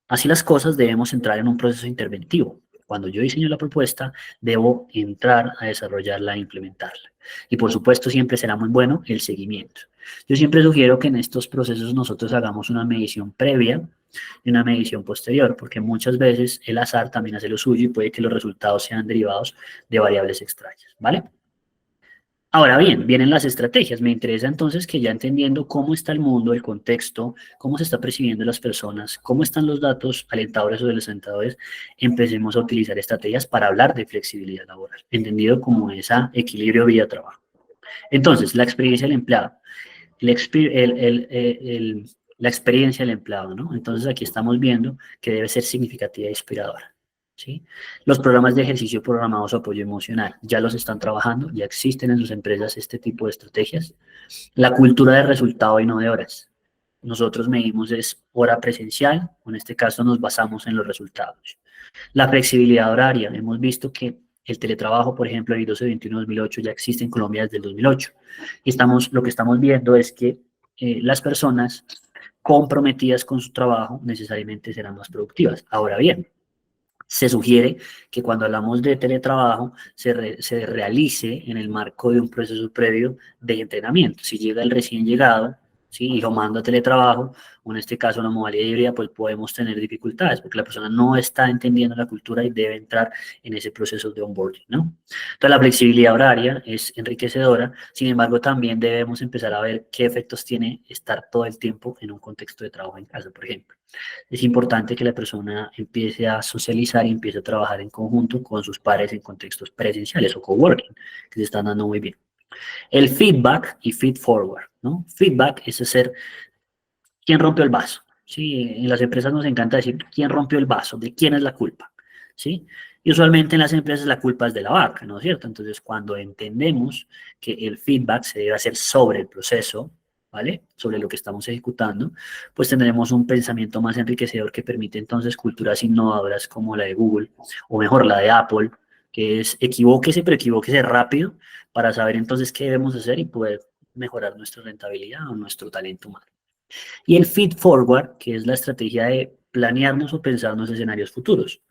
Así las cosas, debemos entrar en un proceso interventivo. Cuando yo diseño la propuesta, debo entrar a desarrollarla e implementarla. Y por supuesto, siempre será muy bueno el seguimiento. Yo siempre sugiero que en estos procesos nosotros hagamos una medición previa y una medición posterior, porque muchas veces el azar también hace lo suyo y puede que los resultados sean derivados de variables extrañas, ¿vale? Ahora bien, vienen las estrategias. Me interesa entonces que ya entendiendo cómo está el mundo, el contexto, cómo se está percibiendo las personas, cómo están los datos alentadores o desalentadores, empecemos a utilizar estrategias para hablar de flexibilidad laboral, entendido como ese equilibrio vida-trabajo. Entonces, la experiencia del empleado, la experiencia del empleado, ¿no? Entonces aquí estamos viendo que debe ser significativa e inspiradora. ¿Sí? Los programas de ejercicio programados o apoyo emocional, ya los están trabajando, ya existen en sus empresas este tipo de estrategias. La cultura de resultado y no de horas. Nosotros medimos es hora presencial, o en este caso nos basamos en los resultados. La flexibilidad horaria, hemos visto que el teletrabajo, por ejemplo, el 1221-2008 ya existe en Colombia desde el 2008. Y lo que estamos viendo es que las personas comprometidas con su trabajo necesariamente serán más productivas. Ahora bien, se sugiere que cuando hablamos de teletrabajo se realice en el marco de un proceso previo de entrenamiento. Si llega el recién llegado, ¿sí? Y lo manda a teletrabajo, o en este caso una modalidad híbrida, pues podemos tener dificultades porque la persona no está entendiendo la cultura y debe entrar en ese proceso de onboarding, ¿no? Entonces la flexibilidad horaria es enriquecedora, sin embargo también debemos empezar a ver qué efectos tiene estar todo el tiempo en un contexto de trabajo en casa, por ejemplo. Es importante que la persona empiece a socializar y empiece a trabajar en conjunto con sus pares en contextos presenciales o coworking, que se están dando muy bien. El feedback y feed forward, ¿no? Feedback es hacer quién rompió el vaso, ¿sí? En las empresas nos encanta decir quién rompió el vaso, de quién es la culpa, ¿sí? Y usualmente en las empresas la culpa es de la vaca, ¿no es cierto? Entonces, cuando entendemos que el feedback se debe hacer sobre el proceso, ¿vale? Sobre lo que estamos ejecutando, pues tendremos un pensamiento más enriquecedor que permite entonces culturas innovadoras como la de Google, o mejor, la de Apple, que es equivóquese, pero equivóquese rápido para saber entonces qué debemos hacer y poder mejorar nuestra rentabilidad o nuestro talento humano. Y el feed forward, que es la estrategia de planearnos o pensarnos escenarios futuros.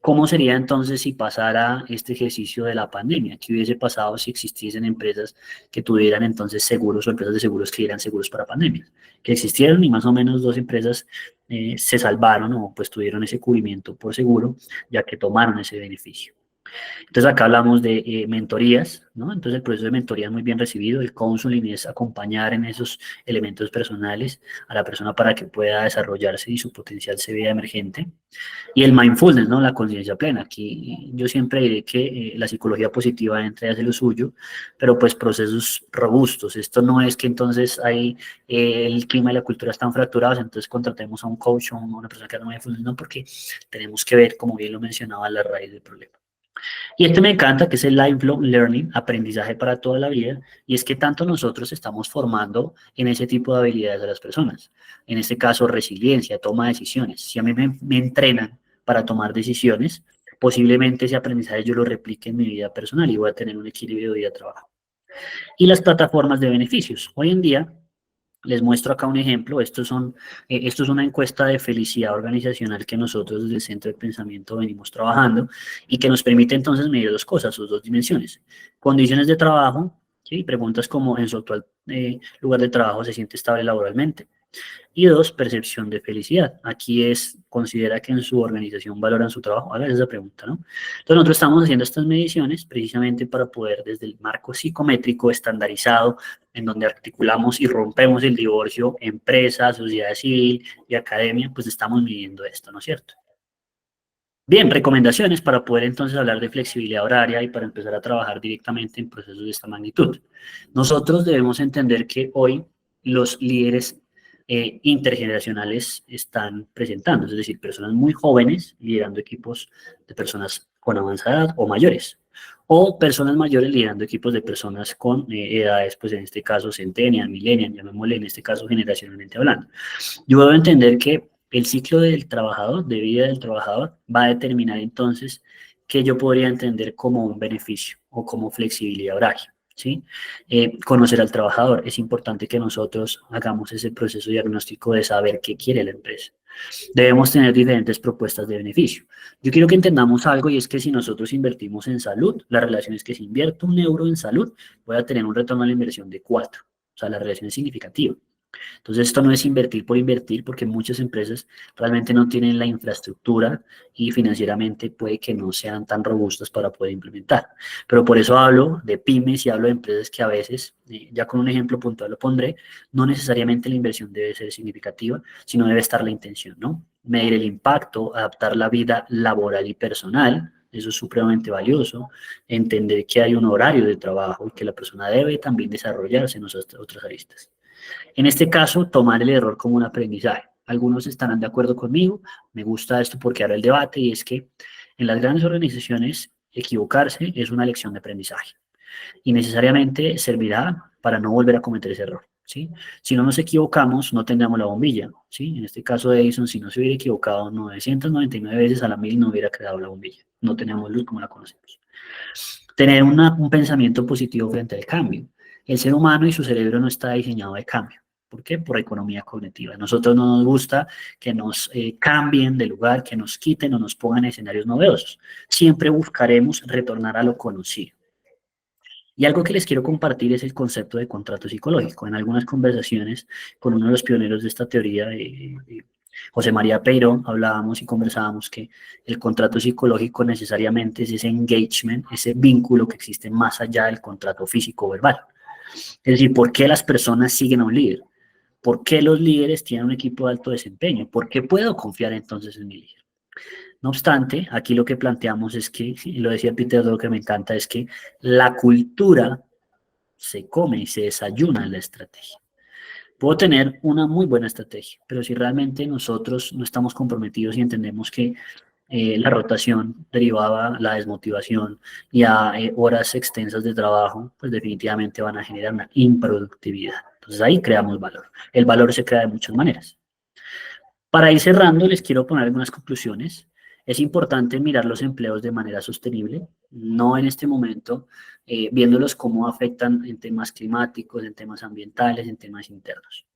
¿Cómo sería entonces si pasara este ejercicio de la pandemia? ¿Qué hubiese pasado si existiesen empresas que tuvieran entonces seguros o empresas de seguros que dieran seguros para pandemias? Que existieron y más o menos 2 empresas se salvaron o pues tuvieron ese cubrimiento por seguro, ya que tomaron ese beneficio. Entonces acá hablamos de mentorías, ¿no? Entonces el proceso de mentoría es muy bien recibido, el counseling es acompañar en esos elementos personales a la persona para que pueda desarrollarse y su potencial se vea emergente. Y el mindfulness, ¿no? La conciencia plena. Aquí yo siempre diré que la psicología positiva entra y hace lo suyo, pero pues procesos robustos. Esto no es que entonces hay el clima y la cultura están fracturados, entonces contratemos a un coach o a una persona que haga mindfulness, no, porque tenemos que ver, como bien lo mencionaba, la raíz del problema. Y este me encanta, que es el lifelong learning, aprendizaje para toda la vida, y es que tanto nosotros estamos formando en ese tipo de habilidades a las personas. En este caso, resiliencia, toma de decisiones. Si a mí me entrenan para tomar decisiones, posiblemente ese aprendizaje yo lo replique en mi vida personal y voy a tener un equilibrio de vida-trabajo. Y las plataformas de beneficios. Hoy en día, les muestro acá un ejemplo. Esto es una encuesta de felicidad organizacional que nosotros desde el Centro de Pensamiento venimos trabajando y que nos permite entonces medir 2 cosas, sus 2 dimensiones. Condiciones de trabajo, ¿sí? Preguntas como en su actual lugar de trabajo se siente estable laboralmente. Y 2, percepción de felicidad. Aquí considera que en su organización valoran su trabajo. Haga esa pregunta, ¿no? Entonces nosotros estamos haciendo estas mediciones precisamente para poder, desde el marco psicométrico estandarizado, en donde articulamos y rompemos el divorcio empresa, sociedad civil y academia, pues estamos midiendo esto, ¿no es cierto? Bien, recomendaciones para poder entonces hablar de flexibilidad horaria y para empezar a trabajar directamente en procesos de esta magnitud. Nosotros debemos entender que hoy los líderes intergeneracionales están presentando, es decir, personas muy jóvenes liderando equipos de personas con avanzada edad o mayores, o personas mayores liderando equipos de personas con edades, pues en este caso centennial, millennial, llamémosle en este caso generacionalmente hablando. Yo debo entender que el ciclo del trabajador, de vida del trabajador, va a determinar entonces qué yo podría entender como un beneficio o como flexibilidad horaria, ¿sí? Conocer al trabajador. Es importante que nosotros hagamos ese proceso diagnóstico de saber qué quiere la empresa. Debemos tener diferentes propuestas de beneficio. Yo quiero que entendamos algo y es que si nosotros invertimos en salud, la relación es que si invierto 1 euro en salud, voy a tener un retorno a la inversión de 4. O sea, la relación es significativa. Entonces, esto no es invertir por invertir, porque muchas empresas realmente no tienen la infraestructura y financieramente puede que no sean tan robustas para poder implementar. Pero por eso hablo de pymes y hablo de empresas que a veces, ya con un ejemplo puntual lo pondré, no necesariamente la inversión debe ser significativa, sino debe estar la intención, ¿no? Medir el impacto, adaptar la vida laboral y personal. Eso es supremamente valioso. Entender que hay un horario de trabajo y que la persona debe también desarrollarse en otras aristas. En este caso, tomar el error como un aprendizaje. Algunos estarán de acuerdo conmigo, me gusta esto porque ahora el debate, y es que en las grandes organizaciones equivocarse es una lección de aprendizaje y necesariamente servirá para no volver a cometer ese error, ¿sí? Si no nos equivocamos, no tendríamos la bombilla, ¿sí? En este caso de Edison, si no se hubiera equivocado 999 veces a la 1000, no hubiera creado la bombilla, no tenemos luz como la conocemos. Tener un pensamiento positivo frente al cambio. El ser humano y su cerebro no está diseñado de cambio. ¿Por qué? Por economía cognitiva. A nosotros no nos gusta que nos cambien de lugar, que nos quiten o nos pongan escenarios novedosos. Siempre buscaremos retornar a lo conocido. Y algo que les quiero compartir es el concepto de contrato psicológico. En algunas conversaciones con uno de los pioneros de esta teoría, José María Peiró, hablábamos y conversábamos que el contrato psicológico necesariamente es ese engagement, ese vínculo que existe más allá del contrato físico verbal. Es decir, ¿por qué las personas siguen a un líder? ¿Por qué los líderes tienen un equipo de alto desempeño? ¿Por qué puedo confiar entonces en mi líder? No obstante, aquí lo que planteamos es que, y lo decía Peter Drucker, que me encanta, es que la cultura se come y se desayuna en la estrategia. Puedo tener una muy buena estrategia, pero si realmente nosotros no estamos comprometidos y entendemos que la rotación derivada, la desmotivación y a horas extensas de trabajo, pues definitivamente van a generar una improductividad. Entonces ahí creamos valor. El valor se crea de muchas maneras. Para ir cerrando, les quiero poner algunas conclusiones. Es importante mirar los empleos de manera sostenible, no en este momento, viéndolos cómo afectan en temas climáticos, en temas ambientales, en temas internos.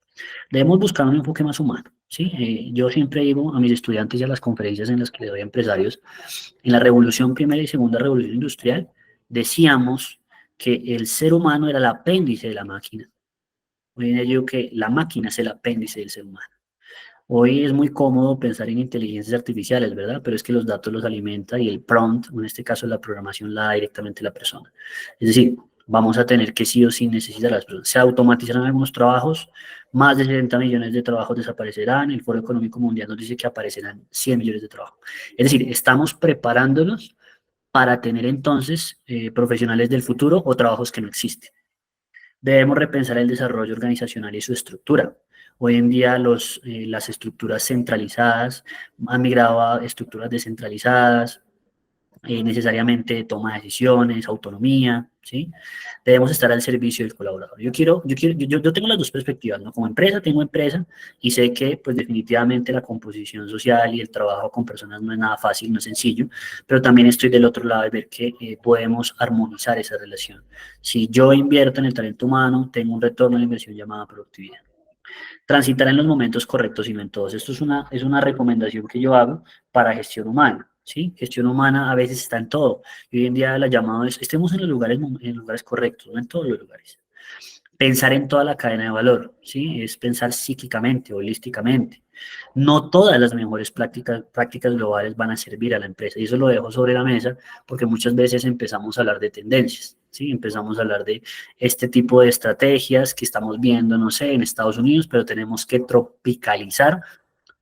Debemos buscar un enfoque más humano, ¿sí? Yo siempre digo a mis estudiantes y a las conferencias en las que le doy a empresarios, en la revolución primera y segunda revolución industrial, decíamos que el ser humano era el apéndice de la máquina. Hoy en día yo digo que la máquina es el apéndice del ser humano. Hoy es muy cómodo pensar en inteligencias artificiales, ¿verdad? Pero es que los datos los alimenta y el prompt, en este caso la programación, la da directamente la persona. Es decir, vamos a tener que sí o sí necesitar a las personas. Se automatizarán algunos trabajos, más de 70 millones de trabajos desaparecerán, el Foro Económico Mundial nos dice que aparecerán 100 millones de trabajos. Es decir, estamos preparándonos para tener entonces profesionales del futuro o trabajos que no existen. Debemos repensar el desarrollo organizacional y su estructura. Hoy en día las estructuras centralizadas han migrado a estructuras descentralizadas, necesariamente toma de decisiones, autonomía, ¿sí? Debemos estar al servicio del colaborador. Yo tengo las dos perspectivas, ¿no? Como empresa, tengo empresa y sé que, pues, definitivamente la composición social y el trabajo con personas no es nada fácil, no es sencillo, pero también estoy del otro lado de ver que podemos armonizar esa relación. Si yo invierto en el talento humano, tengo un retorno a la inversión llamada productividad. Transitar en los momentos correctos y no en todos. Esto es una recomendación que yo hago para gestión humana, ¿sí? Gestión humana a veces está en todo. Y hoy en día la llamada es, estemos en lugares correctos, no en todos los lugares. Pensar en toda la cadena de valor, ¿sí? Es pensar psíquicamente, holísticamente. No todas las mejores prácticas globales van a servir a la empresa, y eso lo dejo sobre la mesa porque muchas veces empezamos a hablar de tendencias, ¿sí? Empezamos a hablar de este tipo de estrategias que estamos viendo, no sé, en Estados Unidos, pero tenemos que tropicalizar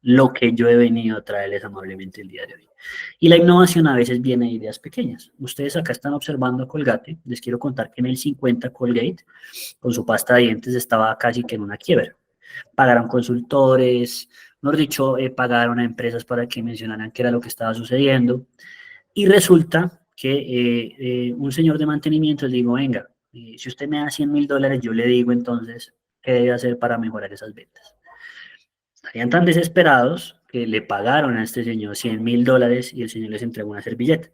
lo que yo he venido a traerles amablemente el día de hoy. Y la innovación a veces viene de ideas pequeñas. Ustedes acá están observando a Colgate. Les quiero contar que en el 50 Colgate, con su pasta de dientes, estaba casi que en una quiebra. Pagaron consultores, mejor dicho, pagaron a empresas para que mencionaran qué era lo que estaba sucediendo. Y resulta que un señor de mantenimiento le digo, venga, si usted me da $100,000, yo le digo entonces qué debe hacer para mejorar esas ventas. Estarían tan desesperados que le pagaron a este señor $100,000 y el señor les entregó una servilleta.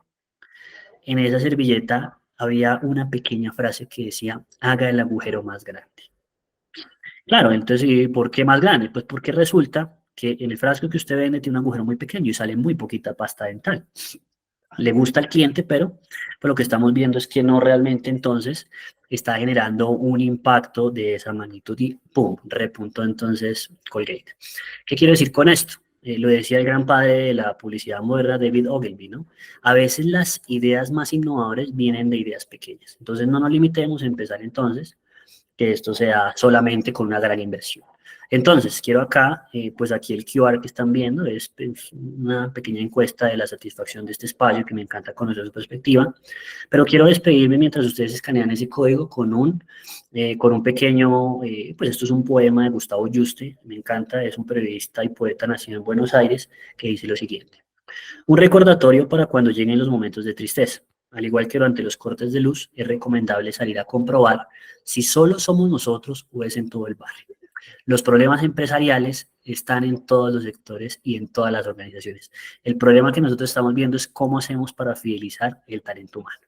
En esa servilleta había una pequeña frase que decía, haga el agujero más grande. Claro, entonces, ¿y por qué más grande? Pues porque resulta que en el frasco que usted vende tiene un agujero muy pequeño y sale muy poquita pasta dental. Le gusta al cliente, pero lo que estamos viendo es que no realmente entonces está generando un impacto de esa magnitud y ¡pum! Repuntó entonces Colgate. ¿Qué quiero decir con esto? Lo decía el gran padre de la publicidad moderna, David Ogilvy, ¿no? A veces las ideas más innovadoras vienen de ideas pequeñas. Entonces no nos limitemos a empezar entonces que esto sea solamente con una gran inversión. Entonces, quiero acá, pues aquí el QR que están viendo es pues, una pequeña encuesta de la satisfacción de este espacio, que me encanta conocer su perspectiva, pero quiero despedirme mientras ustedes escanean ese código con un pequeño, pues esto es un poema de Gustavo Yuste, me encanta, es un periodista y poeta nacido en Buenos Aires, que dice lo siguiente: un recordatorio para cuando lleguen los momentos de tristeza. Al igual que durante los cortes de luz, es recomendable salir a comprobar si solo somos nosotros o es en todo el barrio. Los problemas empresariales están en todos los sectores y en todas las organizaciones. El problema que nosotros estamos viendo es cómo hacemos para fidelizar el talento humano.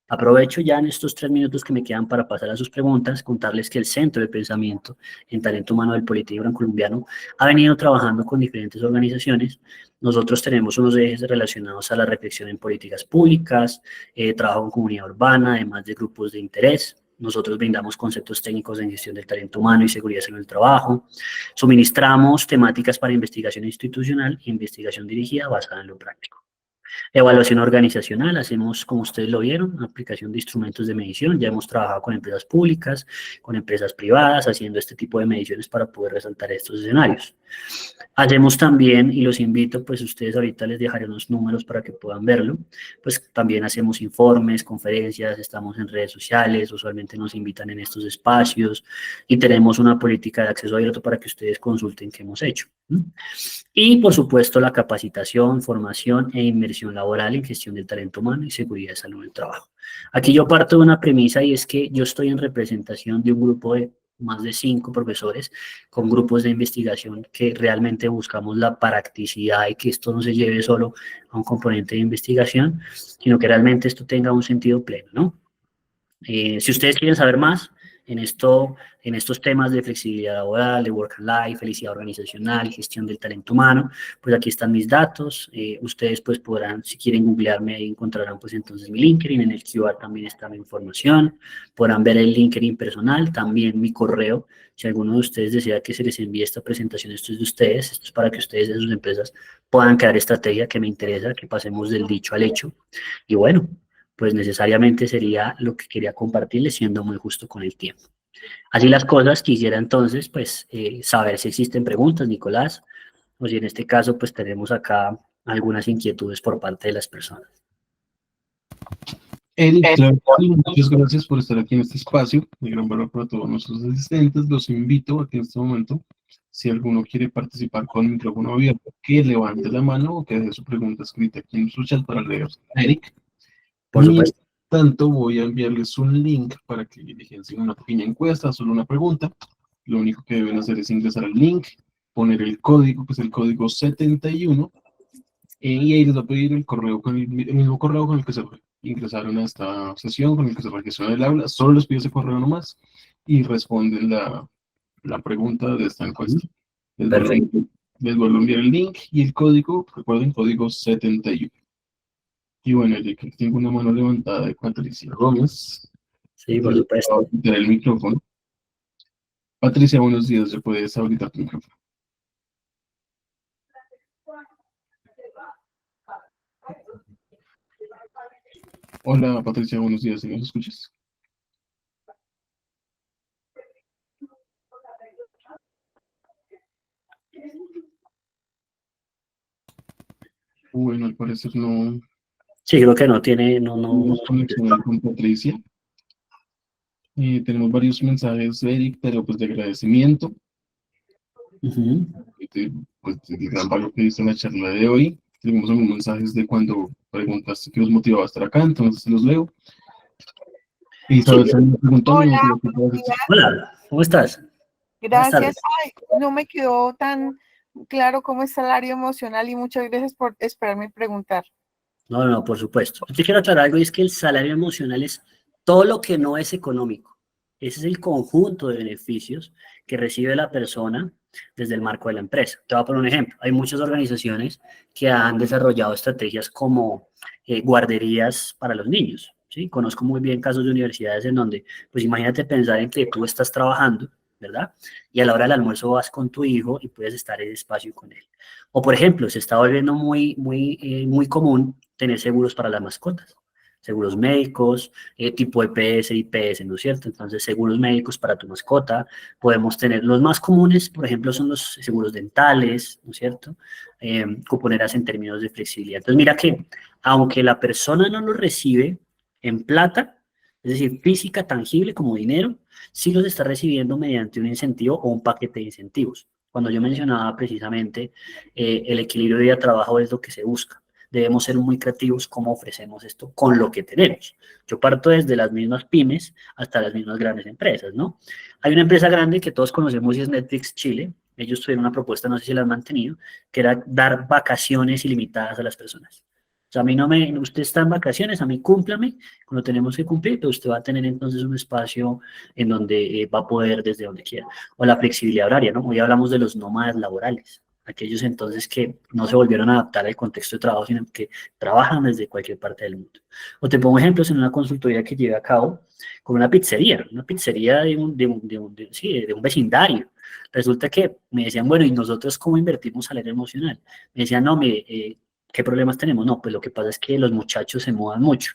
Aprovecho ya en estos 3 minutos que me quedan para pasar a sus preguntas, contarles que el Centro de Pensamiento en Talento Humano del Politécnico Colombiano ha venido trabajando con diferentes organizaciones. Nosotros tenemos unos ejes relacionados a la reflexión en políticas públicas, trabajo en comunidad urbana, además de grupos de interés. Nosotros brindamos conceptos técnicos en gestión del talento humano y seguridad en el trabajo. Suministramos temáticas para investigación institucional e investigación dirigida basada en lo práctico. Evaluación organizacional, hacemos, como ustedes lo vieron, aplicación de instrumentos de medición. Ya hemos trabajado con empresas públicas, con empresas privadas, haciendo este tipo de mediciones para poder resaltar estos escenarios. Hacemos también, y los invito, pues ustedes ahorita les dejaré unos números para que puedan verlo, pues también hacemos informes, conferencias, estamos en redes sociales, usualmente nos invitan en estos espacios y tenemos una política de acceso abierto para que ustedes consulten qué hemos hecho. Y, por supuesto, la capacitación, formación e inmersión laboral en gestión del talento humano y seguridad de salud del trabajo. Aquí yo parto de una premisa y es que yo estoy en representación de un grupo de más de 5 profesores con grupos de investigación que realmente buscamos la practicidad y que esto no se lleve solo a un componente de investigación, sino que realmente esto tenga un sentido pleno, ¿no? Si ustedes quieren saber más, en estos temas de flexibilidad laboral, de work and life, felicidad organizacional, gestión del talento humano, pues aquí están mis datos. Ustedes pues podrán, si quieren googlearme, ahí encontrarán pues entonces mi LinkedIn, en el QR también está mi información, podrán ver el LinkedIn personal, también mi correo. Si alguno de ustedes desea que se les envíe esta presentación, esto es de ustedes, esto es para que ustedes en sus empresas puedan crear estrategia, que me interesa, que pasemos del dicho al hecho. Y bueno, pues necesariamente sería lo que quería compartirles, siendo muy justo con el tiempo. Así las cosas, quisiera entonces, pues, saber si existen preguntas, Nicolás, o si en este caso, pues, tenemos acá algunas inquietudes por parte de las personas. Eric, claro, que sí, muchas gracias por estar aquí en este espacio, de gran valor para todos nuestros asistentes. Los invito a que en este momento, si alguno quiere participar con el micrófono abierto, que levante la mano o que deje su pregunta escrita aquí en su chat para leer a Eric. Por Mientras supuesto. tanto, voy a enviarles un link para que dirigen una pequeña encuesta, solo una pregunta. Lo único que deben hacer es ingresar al link, poner el código, que es el código 71, y ahí les va a pedir el correo con el mismo correo con el que se ingresaron a esta sesión, con el que se registró en el aula. Solo les pido ese correo nomás y responden la pregunta de esta encuesta. Perfecto. Les vuelvo a enviar el link y el código, recuerden, código 71. Y bueno, ya que tengo una mano levantada de Patricia Gómez, Sí, por le supuesto. voy a quitar el micrófono. Patricia, buenos días, ¿ya puedes habilitar tu micrófono? Hola, Patricia, buenos días, ¿sí nos escuchas? Bueno, al parecer no Sí, creo que no tiene, no. tenemos conexión con Patricia. Tenemos varios mensajes, Eric, pero pues de agradecimiento, Ujú. pues de gran valor que diste en la charla de hoy. Tenemos algunos mensajes de cuando preguntaste qué nos motivaba a estar acá, entonces los leo. Sí, Isabel también me preguntó, me Hola, motivó buenos que días. hola, ¿cómo estás? Buenas Gracias. tardes. Ay, no me quedó tan claro cómo es el área emocional y muchas gracias por esperarme y preguntar. No, no, por supuesto. Yo te quiero aclarar algo y es que el salario emocional es todo lo que no es económico. Ese es el conjunto de beneficios que recibe la persona desde el marco de la empresa. Te voy a poner un ejemplo. Hay muchas organizaciones que han desarrollado estrategias como guarderías para los niños. ¿Sí? Conozco muy bien casos de universidades en donde, pues imagínate pensar en que tú estás trabajando, ¿verdad? Y a la hora del almuerzo vas con tu hijo y puedes estar en espacio con él. O por ejemplo, se está volviendo muy común tener seguros para las mascotas, seguros médicos, tipo EPS, IPS, ¿no es cierto? Entonces, seguros médicos para tu mascota, podemos tener, los más comunes, por ejemplo, son los seguros dentales, ¿no es cierto? Cuponeras en términos de flexibilidad. Entonces, mira que, aunque la persona no lo recibe en plata, es decir, física, tangible, como dinero, sí los está recibiendo mediante un incentivo o un paquete de incentivos. Cuando yo mencionaba precisamente el equilibrio vida-trabajo es lo que se busca. Debemos ser muy creativos cómo ofrecemos esto con lo que tenemos. Yo parto desde las mismas pymes hasta las mismas grandes empresas, ¿no? Hay una empresa grande que todos conocemos y es Netflix Chile. Ellos tuvieron una propuesta, no sé si la han mantenido, que era dar vacaciones ilimitadas a las personas. O sea, a mí no me, usted está en vacaciones, a mí cúmplame, cuando tenemos que cumplir, pero usted va a tener entonces un espacio en donde va a poder desde donde quiera. O la flexibilidad horaria, ¿no? Hoy hablamos de los nómadas laborales, aquellos entonces que no se volvieron a adaptar al contexto de trabajo, sino que trabajan desde cualquier parte del mundo. O te pongo ejemplos en una consultoría que llevé a cabo con una pizzería sí, de un vecindario. Resulta que me decían, bueno, ¿y nosotros cómo invertimos salario emocional? Me decían, no, mire, ¿qué problemas tenemos? No, pues lo que pasa es que los muchachos se muevan mucho.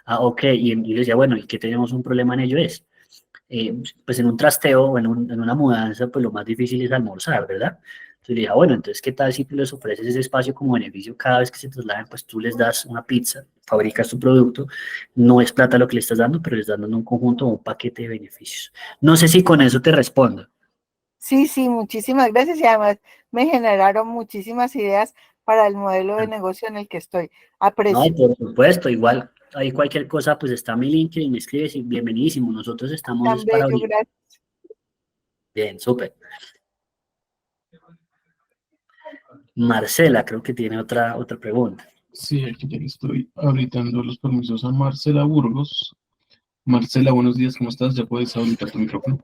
Ah, ok, y yo decía, bueno, ¿y qué tenemos un problema en ello es? Pues en un trasteo o en una mudanza, pues lo más difícil es almorzar, ¿verdad? Entonces le dije, bueno, entonces, ¿qué tal si tú les ofreces ese espacio como beneficio cada vez que se trasladen? Pues tú les das una pizza, fabricas tu producto, no es plata lo que le estás dando, pero les estás dando un conjunto o un paquete de beneficios. No sé si con eso te respondo. Sí, sí, muchísimas gracias y además me generaron muchísimas ideas para el modelo de negocio en el que estoy. No, Aprecio. por supuesto, igual, ahí cualquier cosa, pues está mi link y me escribes y bienvenidísimo. Nosotros estamos es Tan para bello, abrir. gracias. Bien, súper. Marcela, creo que tiene otra pregunta. Sí, aquí ya le estoy habilitando los permisos a Marcela Burgos. Marcela, buenos días, ¿cómo estás? Ya puedes habilitar tu micrófono.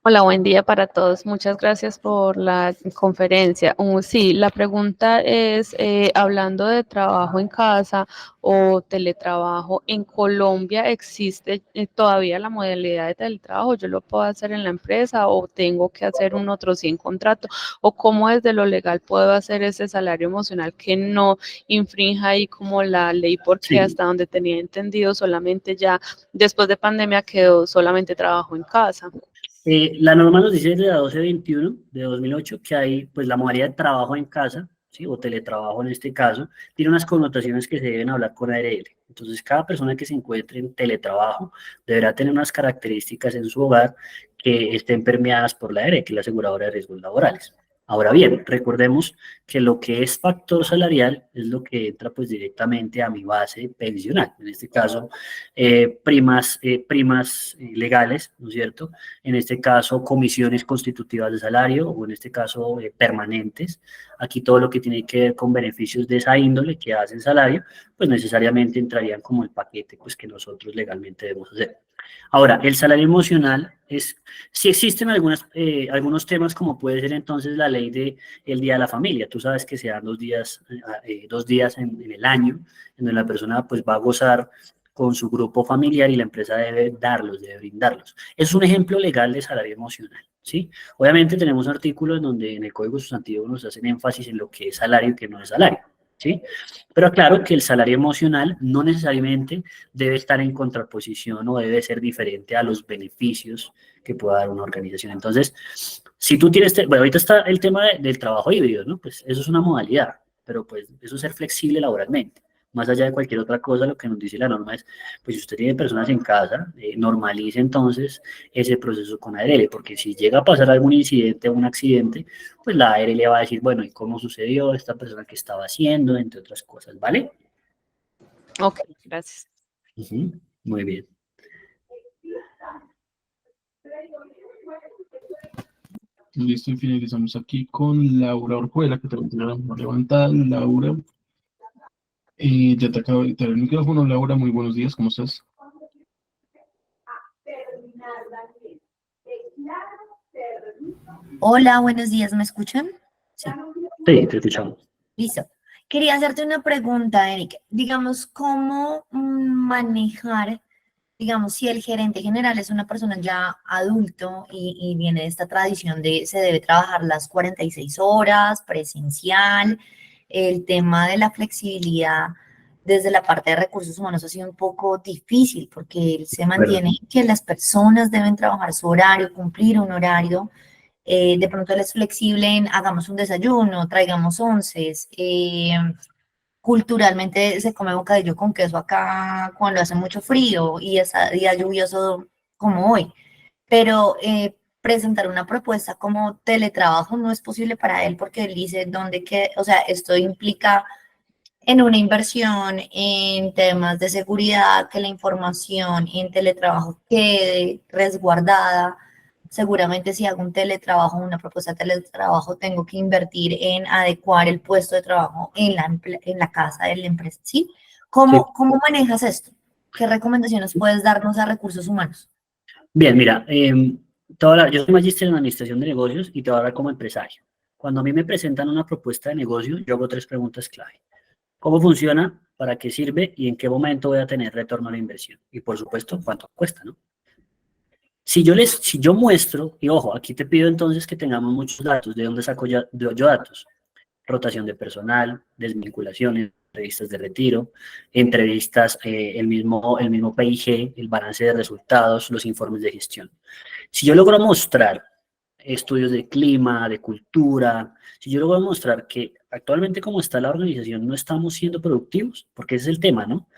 Hola, buen día para todos. Muchas gracias por la conferencia. Sí, la pregunta es, hablando de trabajo en casa o teletrabajo, ¿en Colombia existe todavía la modalidad de teletrabajo? ¿Yo lo puedo hacer en la empresa o tengo que hacer un otro sin contrato? ¿O cómo desde lo legal puedo hacer ese salario emocional que no infrinja ahí como la ley? Porque Sí. hasta donde tenía entendido solamente ya después de pandemia quedó solamente trabajo en casa. La norma nos dice desde la 1221 de 2008 que hay pues la modalidad de trabajo en casa, ¿sí? O teletrabajo en este caso, tiene unas connotaciones que se deben hablar con ARL. Entonces, cada persona que se encuentre en teletrabajo deberá tener unas características en su hogar que estén permeadas por la ARL, que es la aseguradora de riesgos laborales. Ahora bien, recordemos que lo que es factor salarial es lo que entra pues directamente a mi base pensional, en este caso primas legales, ¿no es cierto? En este caso comisiones constitutivas de salario o en este caso permanentes. Aquí todo lo que tiene que ver con beneficios de esa índole que hacen salario, pues necesariamente entrarían como el paquete pues, que nosotros legalmente debemos hacer. Ahora, el salario emocional es, si existen algunos temas como puede ser entonces la ley de el Día de la Familia. Tú sabes que se dan 2 días en el año en donde la persona pues va a gozar con su grupo familiar y la empresa debe darlos, debe brindarlos. Es un ejemplo legal de salario emocional, ¿sí? Obviamente tenemos artículos en donde en el Código Sustantivo nos hacen énfasis en lo que es salario y que no es salario, ¿sí? Pero aclaro que el salario emocional no necesariamente debe estar en contraposición o debe ser diferente a los beneficios que pueda dar una organización. Entonces, si tú tienes, bueno, ahorita está el tema del trabajo híbrido, ¿no? Pues eso es una modalidad, pero pues eso es ser flexible laboralmente. Más allá de cualquier otra cosa, lo que nos dice la norma es, pues si usted tiene personas en casa, normalice entonces ese proceso con ARL, porque si llega a pasar algún incidente o un accidente, pues la ARL va a decir, bueno, ¿y cómo sucedió? Esta persona que estaba haciendo, entre otras cosas, ¿vale? Ok, gracias. Muy bien. Listo, y finalizamos aquí con Laura Orjuela, que también tiene la mano levantada. Laura, ya te acabo de quitar el micrófono. Laura, muy buenos días, ¿cómo estás? Hola, buenos días, ¿me escuchan? Sí, Sí, te escuchamos. listo. Quería hacerte una pregunta, Eric. Digamos, ¿cómo manejar, digamos, si el gerente general es una persona ya adulto y viene de esta tradición de se debe trabajar las 46 horas, presencial, el tema de la flexibilidad desde la parte de recursos humanos ha sido un poco difícil porque él se Bueno, mantiene que las personas deben trabajar su horario, cumplir un horario. De pronto él es flexible en hagamos un desayuno, traigamos onces. Culturalmente se come bocadillo con queso acá cuando hace mucho frío y es día lluvioso como hoy. Pero presentar una propuesta como teletrabajo no es posible para él porque él dice dónde que, o sea, esto implica en una inversión en temas de seguridad, que la información en teletrabajo quede resguardada. Seguramente si hago un teletrabajo, una propuesta de teletrabajo, tengo que invertir en adecuar el puesto de trabajo en la casa de la empresa, ¿sí? sí. ¿Cómo manejas esto? ¿Qué recomendaciones puedes darnos a recursos humanos? Bien, mira, yo soy magíster en administración de negocios y te voy a hablar como empresario. Cuando a mí me presentan una propuesta de negocio, yo hago 3 preguntas clave. ¿Cómo funciona? ¿Para qué sirve? ¿Y en qué momento voy a tener retorno a la inversión? Y por supuesto, ¿cuánto cuesta, no? Si yo muestro, y ojo, aquí te pido entonces que tengamos muchos datos. ¿De dónde saco yo datos? Rotación de personal, desvinculaciones, entrevistas de retiro, entrevistas, el mismo PIG, el balance de resultados, los informes de gestión. Si yo logro mostrar estudios de clima, de cultura, si yo logro mostrar que actualmente como está la organización no estamos siendo productivos, porque ese es el tema, ¿no?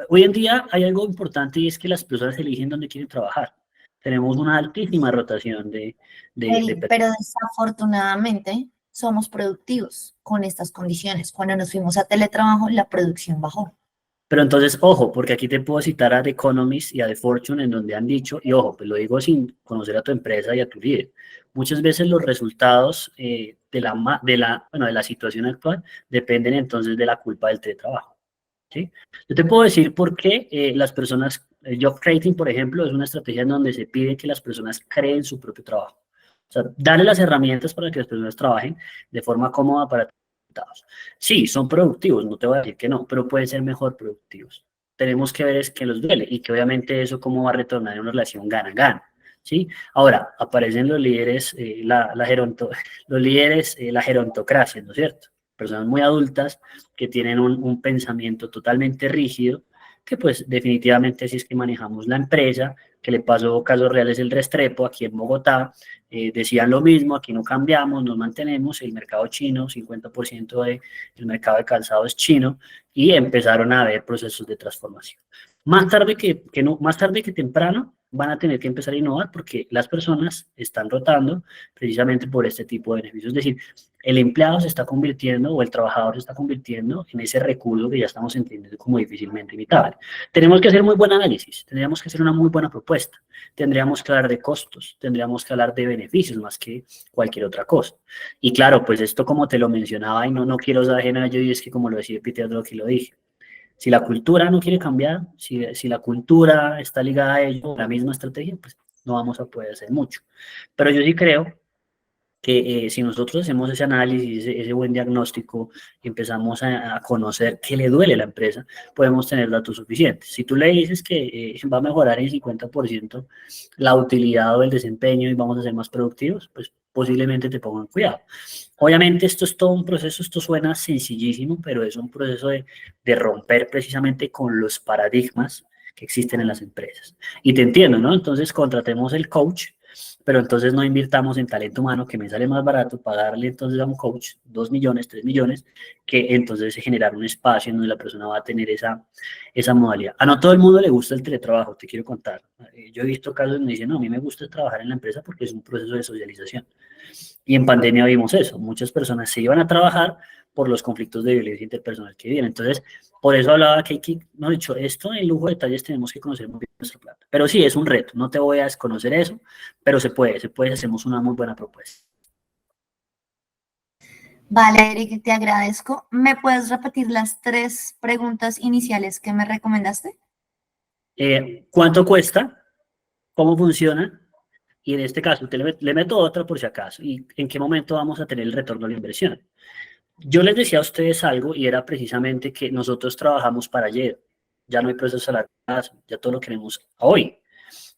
Hoy en día hay algo importante y es que las personas eligen dónde quieren trabajar. Tenemos una altísima rotación de Eric, pero desafortunadamente somos productivos con estas condiciones. Cuando nos fuimos a teletrabajo, la producción bajó. Pero entonces, ojo, porque aquí te puedo citar a The Economist y a The Fortune en donde han dicho, y ojo, pues lo digo sin conocer a tu empresa y a tu líder, muchas veces los resultados de la situación actual dependen entonces de la culpa del teletrabajo, ¿sí? Yo te puedo decir por qué las personas El job creating, por ejemplo, es una estrategia en donde se pide que las personas creen su propio trabajo. O sea, darle las herramientas para que las personas trabajen de forma cómoda para resultados. Sí, son productivos, no te voy a decir que no, pero pueden ser mejor productivos. Tenemos que ver es que los duele y que obviamente eso cómo va a retornar en una relación gana-gana, ¿sí? Ahora, aparecen los líderes, los líderes, la gerontocracia, ¿no es cierto? Personas muy adultas que tienen un pensamiento totalmente rígido, que pues definitivamente así es que manejamos la empresa, que le pasó casos reales el Restrepo aquí en Bogotá, decían lo mismo, aquí no cambiamos, nos mantenemos, el mercado chino, 50% del mercado de calzado es chino, y empezaron a haber procesos de transformación. Más tarde más tarde que temprano van a tener que empezar a innovar porque las personas están rotando precisamente por este tipo de beneficios. Es decir, el empleado se está convirtiendo o el trabajador se está convirtiendo en ese recurso que ya estamos entendiendo como difícilmente imitable. Tenemos que hacer muy buen análisis, tendríamos que hacer una muy buena propuesta, tendríamos que hablar de costos, tendríamos que hablar de beneficios más que cualquier otra cosa. Y claro, pues esto como te lo mencionaba y no quiero ser ajena a ello y es que como lo decía Peter Drucker, que lo dije, si la cultura no quiere cambiar, si la cultura está ligada a ello, la misma estrategia, pues no vamos a poder hacer mucho. Pero yo sí creo que si nosotros hacemos ese análisis, ese buen diagnóstico, y empezamos a conocer qué le duele a la empresa, podemos tener datos suficientes. Si tú le dices que va a mejorar en 50% la utilidad o el desempeño y vamos a ser más productivos, pues posiblemente te pongan cuidado. Obviamente esto es todo un proceso, esto suena sencillísimo, pero es un proceso de romper precisamente con los paradigmas que existen en las empresas. Y te entiendo, ¿no? Entonces contratemos el coach, pero entonces no invirtamos en talento humano, que me sale más barato pagarle entonces a un coach 2 millones, 3 millones, que entonces generar un espacio en donde la persona va a tener esa modalidad. A no todo el mundo le gusta el teletrabajo, te quiero contar. Yo he visto casos donde dicen, no, a mí me gusta trabajar en la empresa porque es un proceso de socialización. Y en pandemia vimos eso, muchas personas se iban a trabajar por los conflictos de violencia interpersonal que viven. Entonces, por eso hablaba que hay que, no he dicho, esto en lujo de detalles tenemos que conocer muy bien nuestra plata. Pero sí, es un reto, no te voy a desconocer eso, pero se puede, hacemos una muy buena propuesta. Vale, Eric, te agradezco. ¿Me puedes repetir las 3 preguntas iniciales que me recomendaste? ¿Cuánto cuesta? ¿Cómo funciona? Y en este caso, le meto otra por si acaso. ¿Y en qué momento vamos a tener el retorno de la inversión? Yo les decía a ustedes algo y era precisamente que nosotros trabajamos para ayer. Ya no hay procesos a largo plazo, ya todo lo queremos a hoy.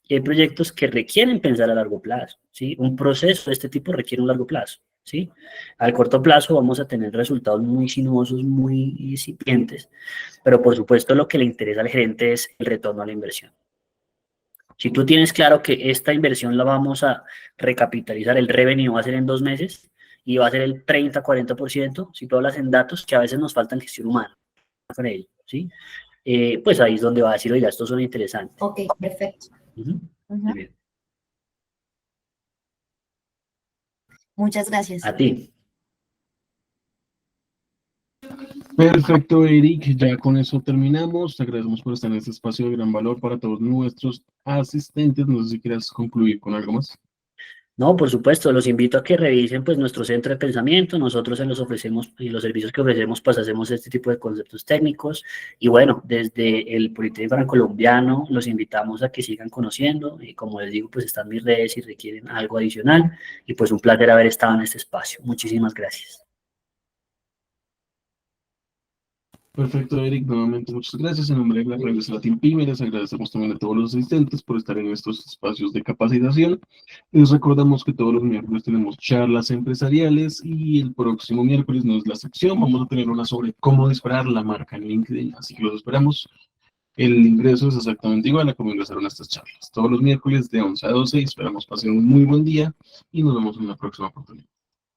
Y hay proyectos que requieren pensar a largo plazo, ¿sí? Un proceso de este tipo requiere un largo plazo, ¿sí? Al corto plazo vamos a tener resultados muy sinuosos, muy incipientes, pero por supuesto lo que le interesa al gerente es el retorno a la inversión. Si tú tienes claro que esta inversión la vamos a recapitalizar, el revenue va a ser en 2 meses y va a ser el 30-40%, si tú hablas en datos, que a veces nos falta en gestión humana con ello, ¿sí? Pues ahí es donde va a decir, oiga, esto suena interesante. Ok, perfecto. Muy bien. Muchas gracias. A ti. Perfecto, Eric. Ya con eso terminamos. Te agradecemos por estar en este espacio de gran valor para todos nuestros asistentes. No sé si quieras concluir con algo más. No, por supuesto, los invito a que revisen pues nuestro centro de pensamiento. Nosotros se los ofrecemos y los servicios que ofrecemos pues hacemos este tipo de conceptos técnicos y bueno, desde el Politécnico Colombiano los invitamos a que sigan conociendo y como les digo pues están mis redes si requieren algo adicional y pues un placer haber estado en este espacio. Muchísimas gracias. Perfecto, Eric. Nuevamente, muchas gracias. En nombre de la revista LatinPyme, les agradecemos también a todos los asistentes por estar en estos espacios de capacitación. Les recordamos que todos los miércoles tenemos charlas empresariales y el próximo miércoles no es la sección. Vamos a tener una sobre cómo disparar la marca en LinkedIn. Así que los esperamos. El ingreso es exactamente igual a cómo ingresaron a estas charlas. Todos los miércoles de 11 a 12. Esperamos pasen un muy buen día y nos vemos en la próxima oportunidad.